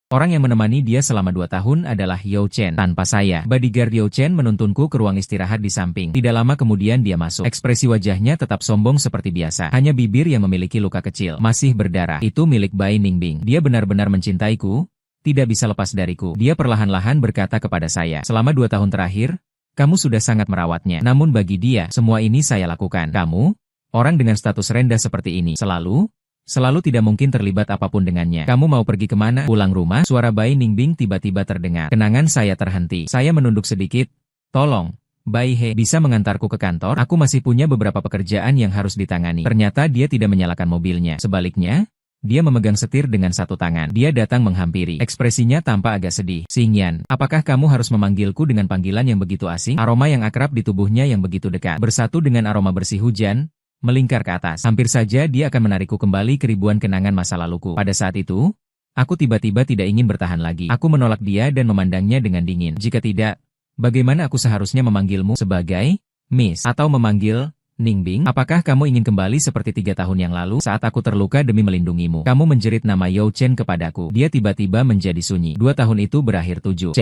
orang yang menemani dia selama 2 tahun adalah Yao Chen. Tanpa saya, bodyguard Yao Chen menuntunku ke ruang istirahat di samping. Tidak lama kemudian dia masuk. Ekspresi wajahnya tetap sombong seperti biasa. Hanya bibir yang memiliki luka kecil, masih berdarah. Itu milik Bai Ningbing. Dia benar-benar mencintaiku. Tidak bisa lepas dariku. Dia perlahan-lahan berkata kepada saya, selama 2 tahun terakhir, kamu sudah sangat merawatnya. Namun bagi dia, semua ini saya lakukan. Kamu, orang dengan status rendah seperti ini, selalu tidak mungkin terlibat apapun dengannya. Kamu mau pergi kemana? Pulang rumah? Suara Bai Ningbing tiba-tiba terdengar. Kenangan saya terhenti. Saya menunduk sedikit. Tolong, Bai He, bisa mengantarku ke kantor? Aku masih punya beberapa pekerjaan yang harus ditangani. Ternyata dia tidak menyalakan mobilnya. Sebaliknya, dia memegang setir dengan satu tangan. Dia datang menghampiri. Ekspresinya tampak agak sedih. Xingyan, apakah kamu harus memanggilku dengan panggilan yang begitu asing? Aroma yang akrab di tubuhnya yang begitu dekat, bersatu dengan aroma bersih hujan, melingkar ke atas. Hampir saja dia akan menarikku kembali ke ribuan kenangan masa laluku. Pada saat itu, aku tiba-tiba tidak ingin bertahan lagi. Aku menolak dia dan memandangnya dengan dingin. Jika tidak, bagaimana aku seharusnya memanggilmu sebagai Miss atau memanggil Ningbing? Apakah kamu ingin kembali seperti 3 tahun yang lalu saat aku terluka demi melindungimu? Kamu menjerit nama Yao Chen kepadaku. Dia tiba-tiba menjadi sunyi. 2 tahun itu berakhir 7.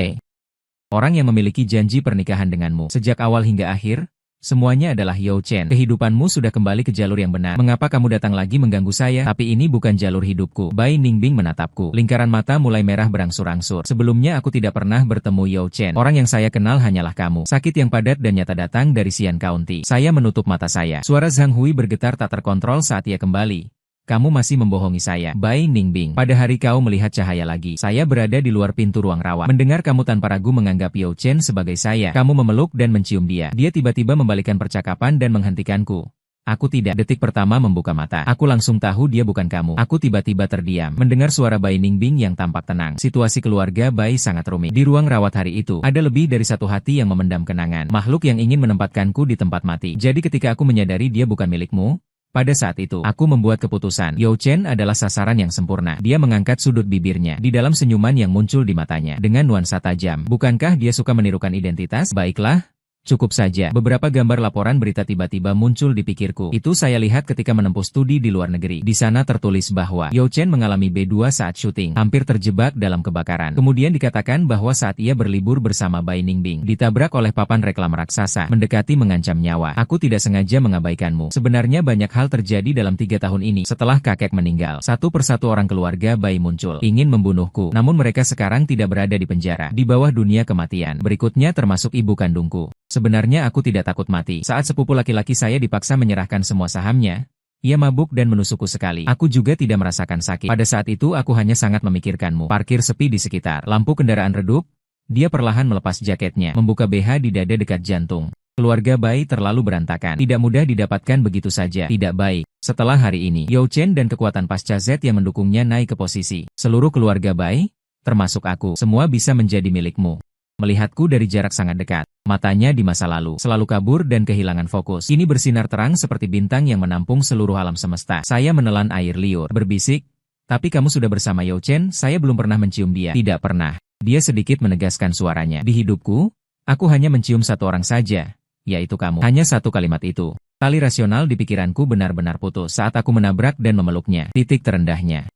Orang yang memiliki janji pernikahan denganmu. Sejak awal hingga akhir, semuanya adalah Yao Chen. Kehidupanmu sudah kembali ke jalur yang benar. Mengapa kamu datang lagi mengganggu saya? Tapi ini bukan jalur hidupku. Bai Ningbing menatapku. Lingkaran mata mulai merah berangsur-angsur. Sebelumnya aku tidak pernah bertemu Yao Chen. Orang yang saya kenal hanyalah kamu. Sakit yang padat dan nyata datang dari Xian County. Saya menutup mata saya. Suara Zhang Hui bergetar tak terkontrol saat ia kembali. Kamu masih membohongi saya, Bai Ningbing. Pada hari kau melihat cahaya lagi. Saya berada di luar pintu ruang rawat. Mendengar kamu tanpa ragu menganggap Yao Chen sebagai saya. Kamu memeluk dan mencium dia. Dia tiba-tiba membalikkan percakapan dan menghentikanku. Aku tidak. Detik pertama membuka mata. Aku langsung tahu dia bukan kamu. Aku tiba-tiba terdiam. Mendengar suara Bai Ningbing yang tampak tenang. Situasi keluarga Bai sangat rumit. Di ruang rawat hari itu, ada lebih dari satu hati yang memendam kenangan. Makhluk yang ingin menempatkanku di tempat mati. Jadi ketika aku menyadari dia bukan milikmu, pada saat itu, aku membuat keputusan. Yao Chen adalah sasaran yang sempurna. Dia mengangkat sudut bibirnya. Di dalam senyuman yang muncul di matanya. Dengan nuansa tajam. Bukankah dia suka menirukan identitas? Baiklah. Cukup saja, beberapa gambar laporan berita tiba-tiba muncul di pikirku. Itu saya lihat ketika menempuh studi di luar negeri. Di sana tertulis bahwa Yao Chen mengalami B2 saat syuting, hampir terjebak dalam kebakaran. Kemudian dikatakan bahwa saat ia berlibur bersama Bai Ningbing, ditabrak oleh papan reklam raksasa, mendekati mengancam nyawa. Aku tidak sengaja mengabaikanmu. Sebenarnya banyak hal terjadi dalam 3 tahun ini. Setelah kakek meninggal, satu persatu orang keluarga Bai muncul, ingin membunuhku. Namun mereka sekarang tidak berada di penjara, di bawah dunia kematian. Berikutnya termasuk ibu kandungku. Sebenarnya aku tidak takut mati. Saat sepupu laki-laki saya dipaksa menyerahkan semua sahamnya, ia mabuk dan menusukku sekali. Aku juga tidak merasakan sakit. Pada saat itu aku hanya sangat memikirkanmu. Parkir sepi di sekitar. Lampu kendaraan redup. Dia perlahan melepas jaketnya, membuka BH di dada dekat jantung. Keluarga Bai terlalu berantakan. Tidak mudah didapatkan begitu saja. Tidak baik. Setelah hari ini, Yao Chen dan kekuatan pasca Z yang mendukungnya naik ke posisi. Seluruh keluarga Bai, termasuk aku, semua bisa menjadi milikmu. Melihatku dari jarak sangat dekat. Matanya di masa lalu, selalu kabur dan kehilangan fokus. Ini bersinar terang seperti bintang yang menampung seluruh alam semesta. Saya menelan air liur, berbisik, tapi kamu sudah bersama Yao Chen, saya belum pernah mencium dia. Tidak pernah. Dia sedikit menegaskan suaranya. Di hidupku, aku hanya mencium satu orang saja, yaitu kamu. Hanya satu kalimat itu. Tali rasional di pikiranku benar-benar putus saat aku menabrak dan memeluknya. Titik terendahnya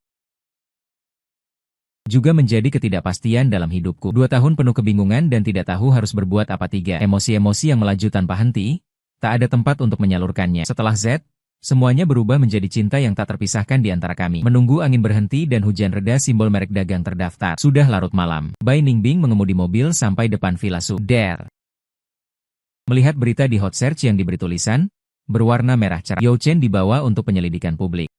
juga menjadi ketidakpastian dalam hidupku. 2 tahun penuh kebingungan dan tidak tahu harus berbuat apa. 3 emosi-emosi yang melaju tanpa henti, tak ada tempat untuk menyalurkannya. Setelah Z, semuanya berubah menjadi cinta yang tak terpisahkan di antara kami. Menunggu angin berhenti dan hujan reda, simbol merek dagang terdaftar. Sudah larut malam. Bai Ningbing mengemudi mobil sampai depan Villa Su Der. Melihat berita di hot search yang diberi tulisan berwarna merah cerah, Yao Chen dibawa untuk penyelidikan publik.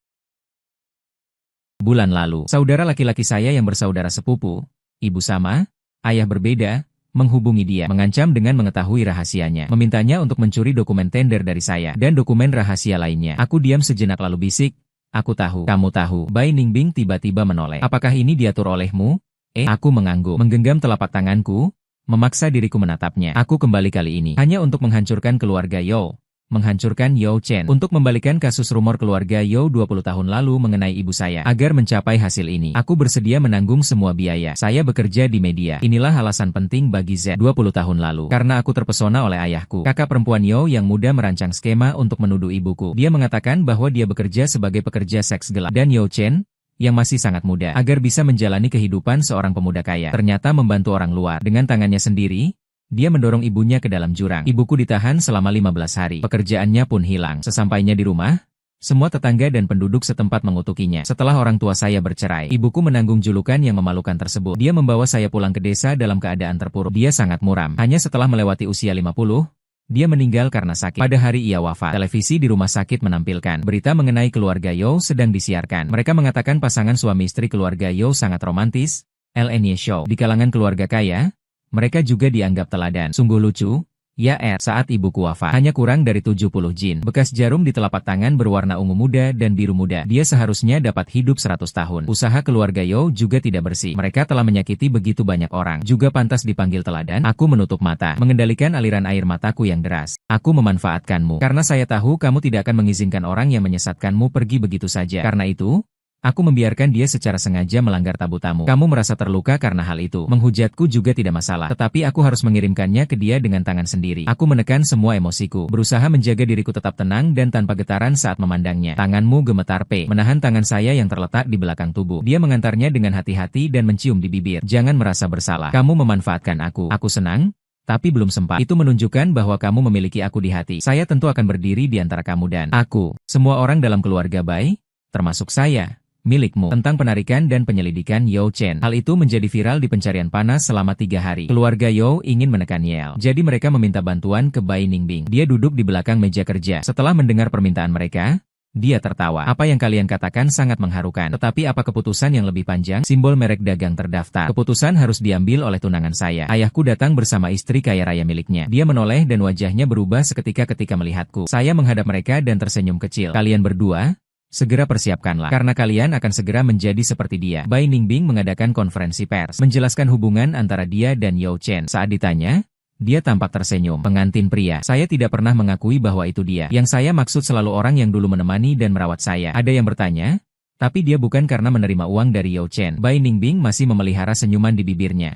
Bulan lalu, saudara laki-laki saya yang bersaudara sepupu, ibu sama, ayah berbeda, menghubungi dia, mengancam dengan mengetahui rahasianya, memintanya untuk mencuri dokumen tender dari saya, dan dokumen rahasia lainnya. Aku diam sejenak lalu bisik, aku tahu, kamu tahu. Bai Ningbing tiba-tiba menoleh. Apakah ini diatur olehmu? Aku mengangguk, menggenggam telapak tanganku, memaksa diriku menatapnya. Aku kembali kali ini, hanya untuk menghancurkan keluarga Yao. Menghancurkan Yao Chen, untuk membalikan kasus rumor keluarga Yao 20 tahun lalu mengenai ibu saya. Agar mencapai hasil ini, aku bersedia menanggung semua biaya. Saya bekerja di media. Inilah alasan penting bagi Z 20 tahun lalu. Karena aku terpesona oleh ayahku. Kakak perempuan Yao yang muda merancang skema untuk menuduh ibuku. Dia mengatakan bahwa dia bekerja sebagai pekerja seks gelap. Dan Yao Chen, yang masih sangat muda, agar bisa menjalani kehidupan seorang pemuda kaya, ternyata membantu orang luar. Dengan tangannya sendiri, dia mendorong ibunya ke dalam jurang. Ibuku ditahan selama 15 hari. Pekerjaannya pun hilang. Sesampainya di rumah, semua tetangga dan penduduk setempat mengutukinya. Setelah orang tua saya bercerai, ibuku menanggung julukan yang memalukan tersebut. Dia membawa saya pulang ke desa dalam keadaan terpuruk. Dia sangat muram. Hanya setelah melewati usia 50, dia meninggal karena sakit. Pada hari ia wafat, televisi di rumah sakit menampilkan berita mengenai keluarga Yao sedang disiarkan. Mereka mengatakan pasangan suami istri keluarga Yao sangat romantis. LNY Show. Di kalangan keluarga kaya, mereka juga dianggap teladan. Sungguh lucu, ya saat ibuku wafat, hanya kurang dari 70 jin. Bekas jarum di telapak tangan berwarna ungu muda dan biru muda. Dia seharusnya dapat hidup 100 tahun. Usaha keluarga Yao juga tidak bersih. Mereka telah menyakiti begitu banyak orang. Juga pantas dipanggil teladan. Aku menutup mata, mengendalikan aliran air mataku yang deras. Aku memanfaatkanmu. Karena saya tahu kamu tidak akan mengizinkan orang yang menyesatkanmu pergi begitu saja. Karena itu, aku membiarkan dia secara sengaja melanggar tabu tamu. Kamu merasa terluka karena hal itu. Menghujatku juga tidak masalah. Tetapi aku harus mengirimkannya ke dia dengan tangan sendiri. Aku menekan semua emosiku. Berusaha menjaga diriku tetap tenang dan tanpa getaran saat memandangnya. Tanganmu gemetar menahan tangan saya yang terletak di belakang tubuh. Dia mengantarnya dengan hati-hati dan mencium di bibir. Jangan merasa bersalah. Kamu memanfaatkan aku. Aku senang, tapi belum sempat. Itu menunjukkan bahwa kamu memiliki aku di hati. Saya tentu akan berdiri di antara kamu dan aku. Semua orang dalam keluarga Bai, termasuk saya, milikmu. Tentang penarikan dan penyelidikan Yao Chen. Hal itu menjadi viral di pencarian panas selama 3 hari. Keluarga Yao ingin menekan Yale. Jadi mereka meminta bantuan ke Bai Ningbing. Dia duduk di belakang meja kerja. Setelah mendengar permintaan mereka, dia tertawa. Apa yang kalian katakan sangat mengharukan. Tetapi apa keputusan yang lebih panjang? Simbol merek dagang terdaftar. Keputusan harus diambil oleh tunangan saya. Ayahku datang bersama istri kaya raya miliknya. Dia menoleh dan wajahnya berubah seketika ketika melihatku. Saya menghadap mereka dan tersenyum kecil. Kalian berdua, segera persiapkanlah, karena kalian akan segera menjadi seperti dia. Bai Ningbing mengadakan konferensi pers, menjelaskan hubungan antara dia dan Yao Chen. Saat ditanya, dia tampak tersenyum. Pengantin pria. Saya tidak pernah mengakui bahwa itu dia. Yang saya maksud selalu orang yang dulu menemani dan merawat saya. Ada yang bertanya, tapi dia bukan karena menerima uang dari Yao Chen. Bai Ningbing masih memelihara senyuman di bibirnya.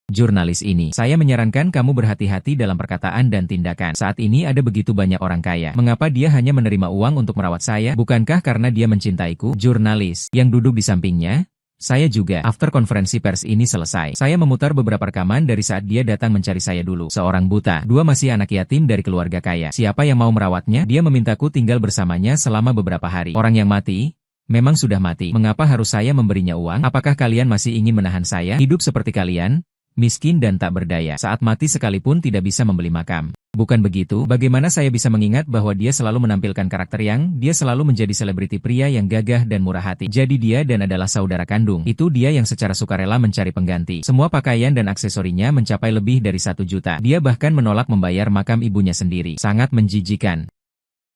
Jurnalis ini, saya menyarankan kamu berhati-hati dalam perkataan dan tindakan. Saat ini ada begitu banyak orang kaya. Mengapa dia hanya menerima uang untuk merawat saya? Bukankah karena dia mencintaiku? Jurnalis yang duduk di sampingnya. Saya juga. After konferensi pers ini selesai, saya memutar beberapa rekaman dari saat dia datang mencari saya dulu. Seorang buta, dua masih anak yatim dari keluarga kaya. Siapa yang mau merawatnya? Dia memintaku tinggal bersamanya selama beberapa hari. Orang yang mati memang sudah mati. Mengapa harus saya memberinya uang? Apakah kalian masih ingin menahan saya hidup seperti kalian? Miskin dan tak berdaya, saat mati sekalipun tidak bisa membeli makam. Bukan begitu, bagaimana saya bisa mengingat bahwa dia selalu menampilkan karakter yang, dia selalu menjadi selebriti pria yang gagah dan murah hati. Jadi dia dan adalah saudara kandung. Itu dia yang secara sukarela mencari pengganti. Semua pakaian dan aksesorinya mencapai lebih dari 1 juta. Dia bahkan menolak membayar makam ibunya sendiri. Sangat menjijikan.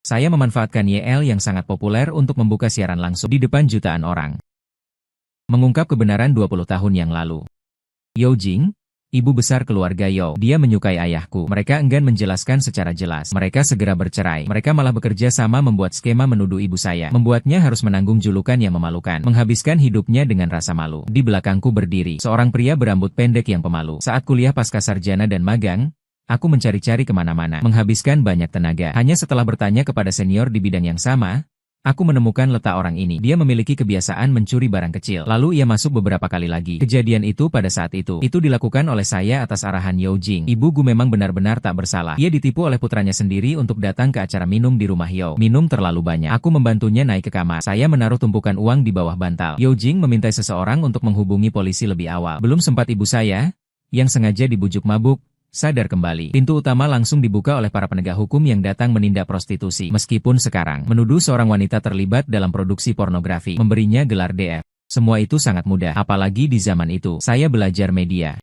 Saya memanfaatkan YL yang sangat populer untuk membuka siaran langsung di depan jutaan orang. Mengungkap kebenaran 20 tahun yang lalu. Yao Jing, ibu besar keluarga Yao, dia menyukai ayahku. Mereka enggan menjelaskan secara jelas. Mereka segera bercerai. Mereka malah bekerja sama membuat skema menuduh ibu saya. Membuatnya harus menanggung julukan yang memalukan. Menghabiskan hidupnya dengan rasa malu. Di belakangku berdiri seorang pria berambut pendek yang pemalu. Saat kuliah pasca sarjana dan magang, aku mencari-cari kemana-mana. Menghabiskan banyak tenaga. Hanya setelah bertanya kepada senior di bidang yang sama, aku menemukan letak orang ini. Dia memiliki kebiasaan mencuri barang kecil. Lalu ia masuk beberapa kali lagi. Kejadian itu pada saat itu dilakukan oleh saya atas arahan Yao Jing. Ibu Gu memang benar-benar tak bersalah. Ia ditipu oleh putranya sendiri untuk datang ke acara minum di rumah Yao. Minum terlalu banyak. Aku membantunya naik ke kamar. Saya menaruh tumpukan uang di bawah bantal. Yao Jing meminta seseorang untuk menghubungi polisi lebih awal. Belum sempat ibu saya, yang sengaja dibujuk mabuk, sadar kembali. Pintu utama langsung dibuka oleh para penegak hukum yang datang menindak prostitusi. Meskipun sekarang menuduh seorang wanita terlibat dalam produksi pornografi, memberinya gelar DF. Semua itu sangat mudah, apalagi di zaman itu. Saya belajar media.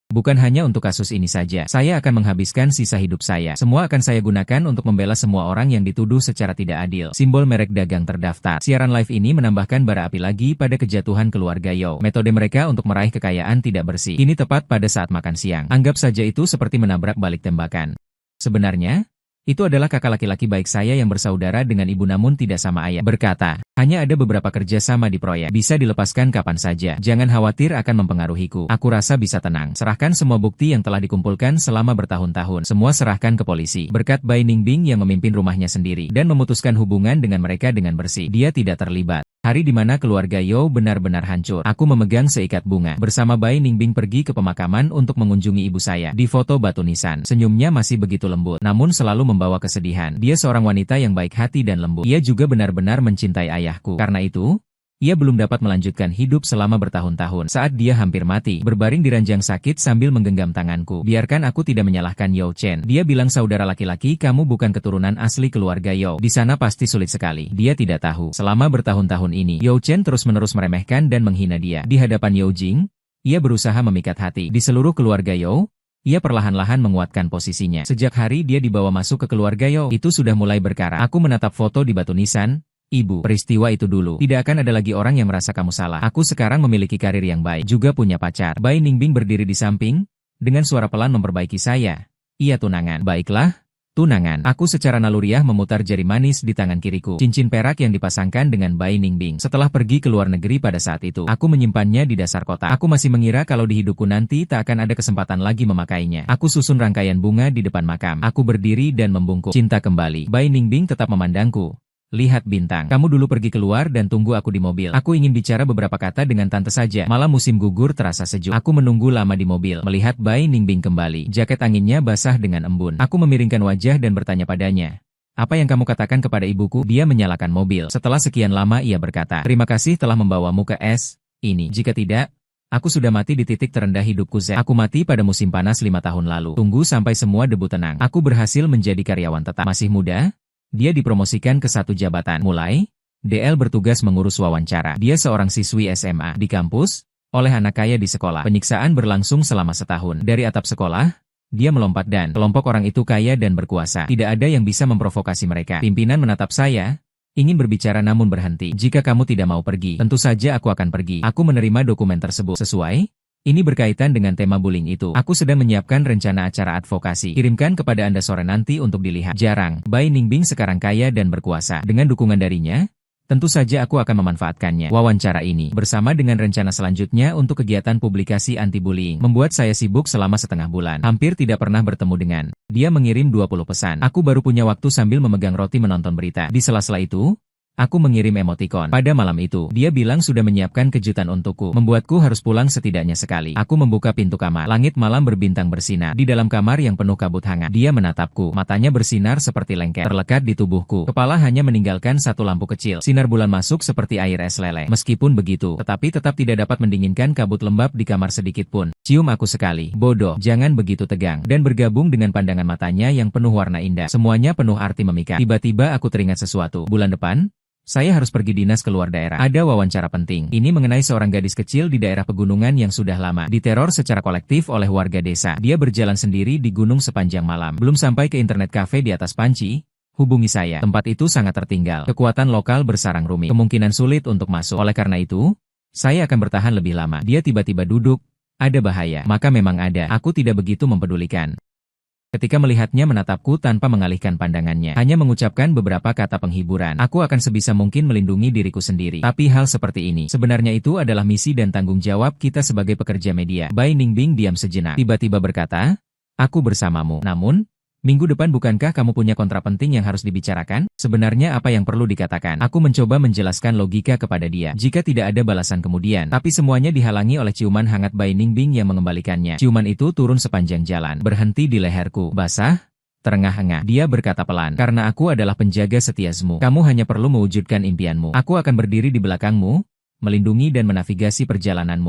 Bukan hanya untuk kasus ini saja, saya akan menghabiskan sisa hidup saya. Semua akan saya gunakan untuk membela semua orang yang dituduh secara tidak adil. Simbol merek dagang terdaftar. Siaran live ini menambahkan bara api lagi pada kejatuhan keluarga Yao. Metode mereka untuk meraih kekayaan tidak bersih. Ini tepat pada saat makan siang. Anggap saja itu seperti menabrak balik tembakan. Sebenarnya, itu adalah kakak laki-laki baik saya yang bersaudara dengan ibu namun tidak sama ayah. Berkata, hanya ada beberapa kerja sama di proyek. Bisa dilepaskan kapan saja. Jangan khawatir akan mempengaruhiku. Aku rasa bisa tenang. Serahkan semua bukti yang telah dikumpulkan selama bertahun-tahun. Semua serahkan ke polisi. Berkat Bai Ningbing yang memimpin rumahnya sendiri dan memutuskan hubungan dengan mereka dengan bersih. Dia tidak terlibat. Hari di mana keluarga Yao benar-benar hancur. Aku memegang seikat bunga. Bersama Bai Ningbing pergi ke pemakaman untuk mengunjungi ibu saya. Di foto batu nisan, senyumnya masih begitu lembut, namun selalu membawa kesedihan. Dia seorang wanita yang baik hati dan lembut. Ia juga benar-benar mencintai ayahku. Karena itu, ia belum dapat melanjutkan hidup selama bertahun-tahun. Saat dia hampir mati, berbaring di ranjang sakit sambil menggenggam tanganku. Biarkan aku tidak menyalahkan Yao Chen. Dia bilang saudara laki-laki kamu bukan keturunan asli keluarga Yao. Di sana pasti sulit sekali. Dia tidak tahu. Selama bertahun-tahun ini, Yao Chen terus-menerus meremehkan dan menghina dia. Di hadapan Yao Jing, ia berusaha memikat hati. Di seluruh keluarga Yao, ia perlahan-lahan menguatkan posisinya. Sejak hari dia dibawa masuk ke keluarga Yao, itu sudah mulai berkarat. Aku menatap foto di batu nisan. Ibu, peristiwa itu dulu. Tidak akan ada lagi orang yang merasa kamu salah. Aku sekarang memiliki karir yang baik, juga punya pacar. Bai Ningbing berdiri di samping, dengan suara pelan memperbaiki saya. Iya tunangan. Baiklah, tunangan. Aku secara naluriah memutar jari manis di tangan kiriku. Cincin perak yang dipasangkan dengan Bai Ningbing. Setelah pergi ke luar negeri pada saat itu, aku menyimpannya di dasar kotak. Aku masih mengira kalau di hidupku nanti tak akan ada kesempatan lagi memakainya. Aku susun rangkaian bunga di depan makam. Aku berdiri dan membungkuk. Cinta kembali. Bai Ningbing tetap memandangku. Lihat bintang. Kamu dulu pergi keluar dan tunggu aku di mobil. Aku ingin bicara beberapa kata dengan tante saja. Malam musim gugur terasa sejuk. Aku menunggu lama di mobil. Melihat Bai Ningbing kembali. Jaket anginnya basah dengan embun. Aku memiringkan wajah dan bertanya padanya. Apa yang kamu katakan kepada ibuku? Dia menyalakan mobil. Setelah sekian lama ia berkata, terima kasih telah membawamu ke es ini. Jika tidak, aku sudah mati di titik terendah hidupku. Aku mati pada musim panas 5 tahun lalu. Tunggu sampai semua debu tenang. Aku berhasil menjadi karyawan tetap. Masih muda? Dia dipromosikan ke satu jabatan. Mulai, DL bertugas mengurus wawancara. Dia seorang siswi SMA di kampus, oleh anak kaya di sekolah. Penyiksaan berlangsung selama setahun. Dari atap sekolah, dia melompat dan kelompok orang itu kaya dan berkuasa. Tidak ada yang bisa memprovokasi mereka. Pimpinan menatap saya, ingin berbicara namun berhenti. Jika kamu tidak mau pergi, tentu saja aku akan pergi. Aku menerima dokumen tersebut. Sesuai? Ini berkaitan dengan tema bullying itu. Aku sedang menyiapkan rencana acara advokasi. Kirimkan kepada Anda sore nanti untuk dilihat. Jarang, Bai Ningbing sekarang kaya dan berkuasa. Dengan dukungan darinya, Tentu saja aku akan memanfaatkannya. Wawancara ini, bersama dengan rencana selanjutnya untuk kegiatan publikasi anti-bullying, membuat saya sibuk selama setengah bulan. Hampir tidak pernah bertemu dengan dia. Mengirim 20 pesan. Aku baru punya waktu sambil memegang roti menonton berita. Di sela-sela itu, aku mengirim emotikon. Pada malam itu, dia bilang sudah menyiapkan kejutan untukku, membuatku harus pulang setidaknya sekali. Aku membuka pintu kamar. Langit malam berbintang bersinar. Di dalam kamar yang penuh kabut hangat, dia menatapku. Matanya bersinar seperti lengket, terlekat di tubuhku. Kepala hanya meninggalkan satu lampu kecil. Sinar bulan masuk seperti air es leleh. Meskipun begitu, tetapi tetap tidak dapat mendinginkan kabut lembab di kamar sedikit pun. Cium aku sekali. Bodoh, jangan begitu tegang. Dan bergabung dengan pandangan matanya yang penuh warna indah. Semuanya penuh arti memikat. Tiba-tiba aku teringat sesuatu. Bulan depan, saya harus pergi dinas keluar daerah. Ada wawancara penting. Ini mengenai seorang gadis kecil di daerah pegunungan yang sudah lama diteror secara kolektif oleh warga desa. Dia berjalan sendiri di gunung sepanjang malam. Belum sampai ke internet cafe di atas panci, hubungi saya. Tempat itu sangat tertinggal. Kekuatan lokal bersarang rumit. Kemungkinan sulit untuk masuk. Oleh karena itu, saya akan bertahan lebih lama. Dia tiba-tiba duduk. Ada bahaya. Maka memang ada. Aku tidak begitu mempedulikan. Ketika melihatnya menatapku tanpa mengalihkan pandangannya, hanya mengucapkan beberapa kata penghiburan. Aku akan sebisa mungkin melindungi diriku sendiri. Tapi hal seperti ini, sebenarnya itu adalah misi dan tanggung jawab kita sebagai pekerja media. Bai Ningbing diam sejenak. Tiba-tiba berkata, aku bersamamu. Namun, minggu depan bukankah kamu punya kontrak penting yang harus dibicarakan? Sebenarnya apa yang perlu dikatakan? Aku mencoba menjelaskan logika kepada dia. Jika tidak ada balasan kemudian, tapi semuanya dihalangi oleh ciuman hangat Bai Ningbing yang mengembalikannya. Ciuman itu turun sepanjang jalan, berhenti di leherku. Basah, terengah-engah. Dia berkata pelan, karena aku adalah penjaga setiamu. Kamu hanya perlu mewujudkan impianmu. Aku akan berdiri di belakangmu, melindungi dan menavigasi perjalananmu.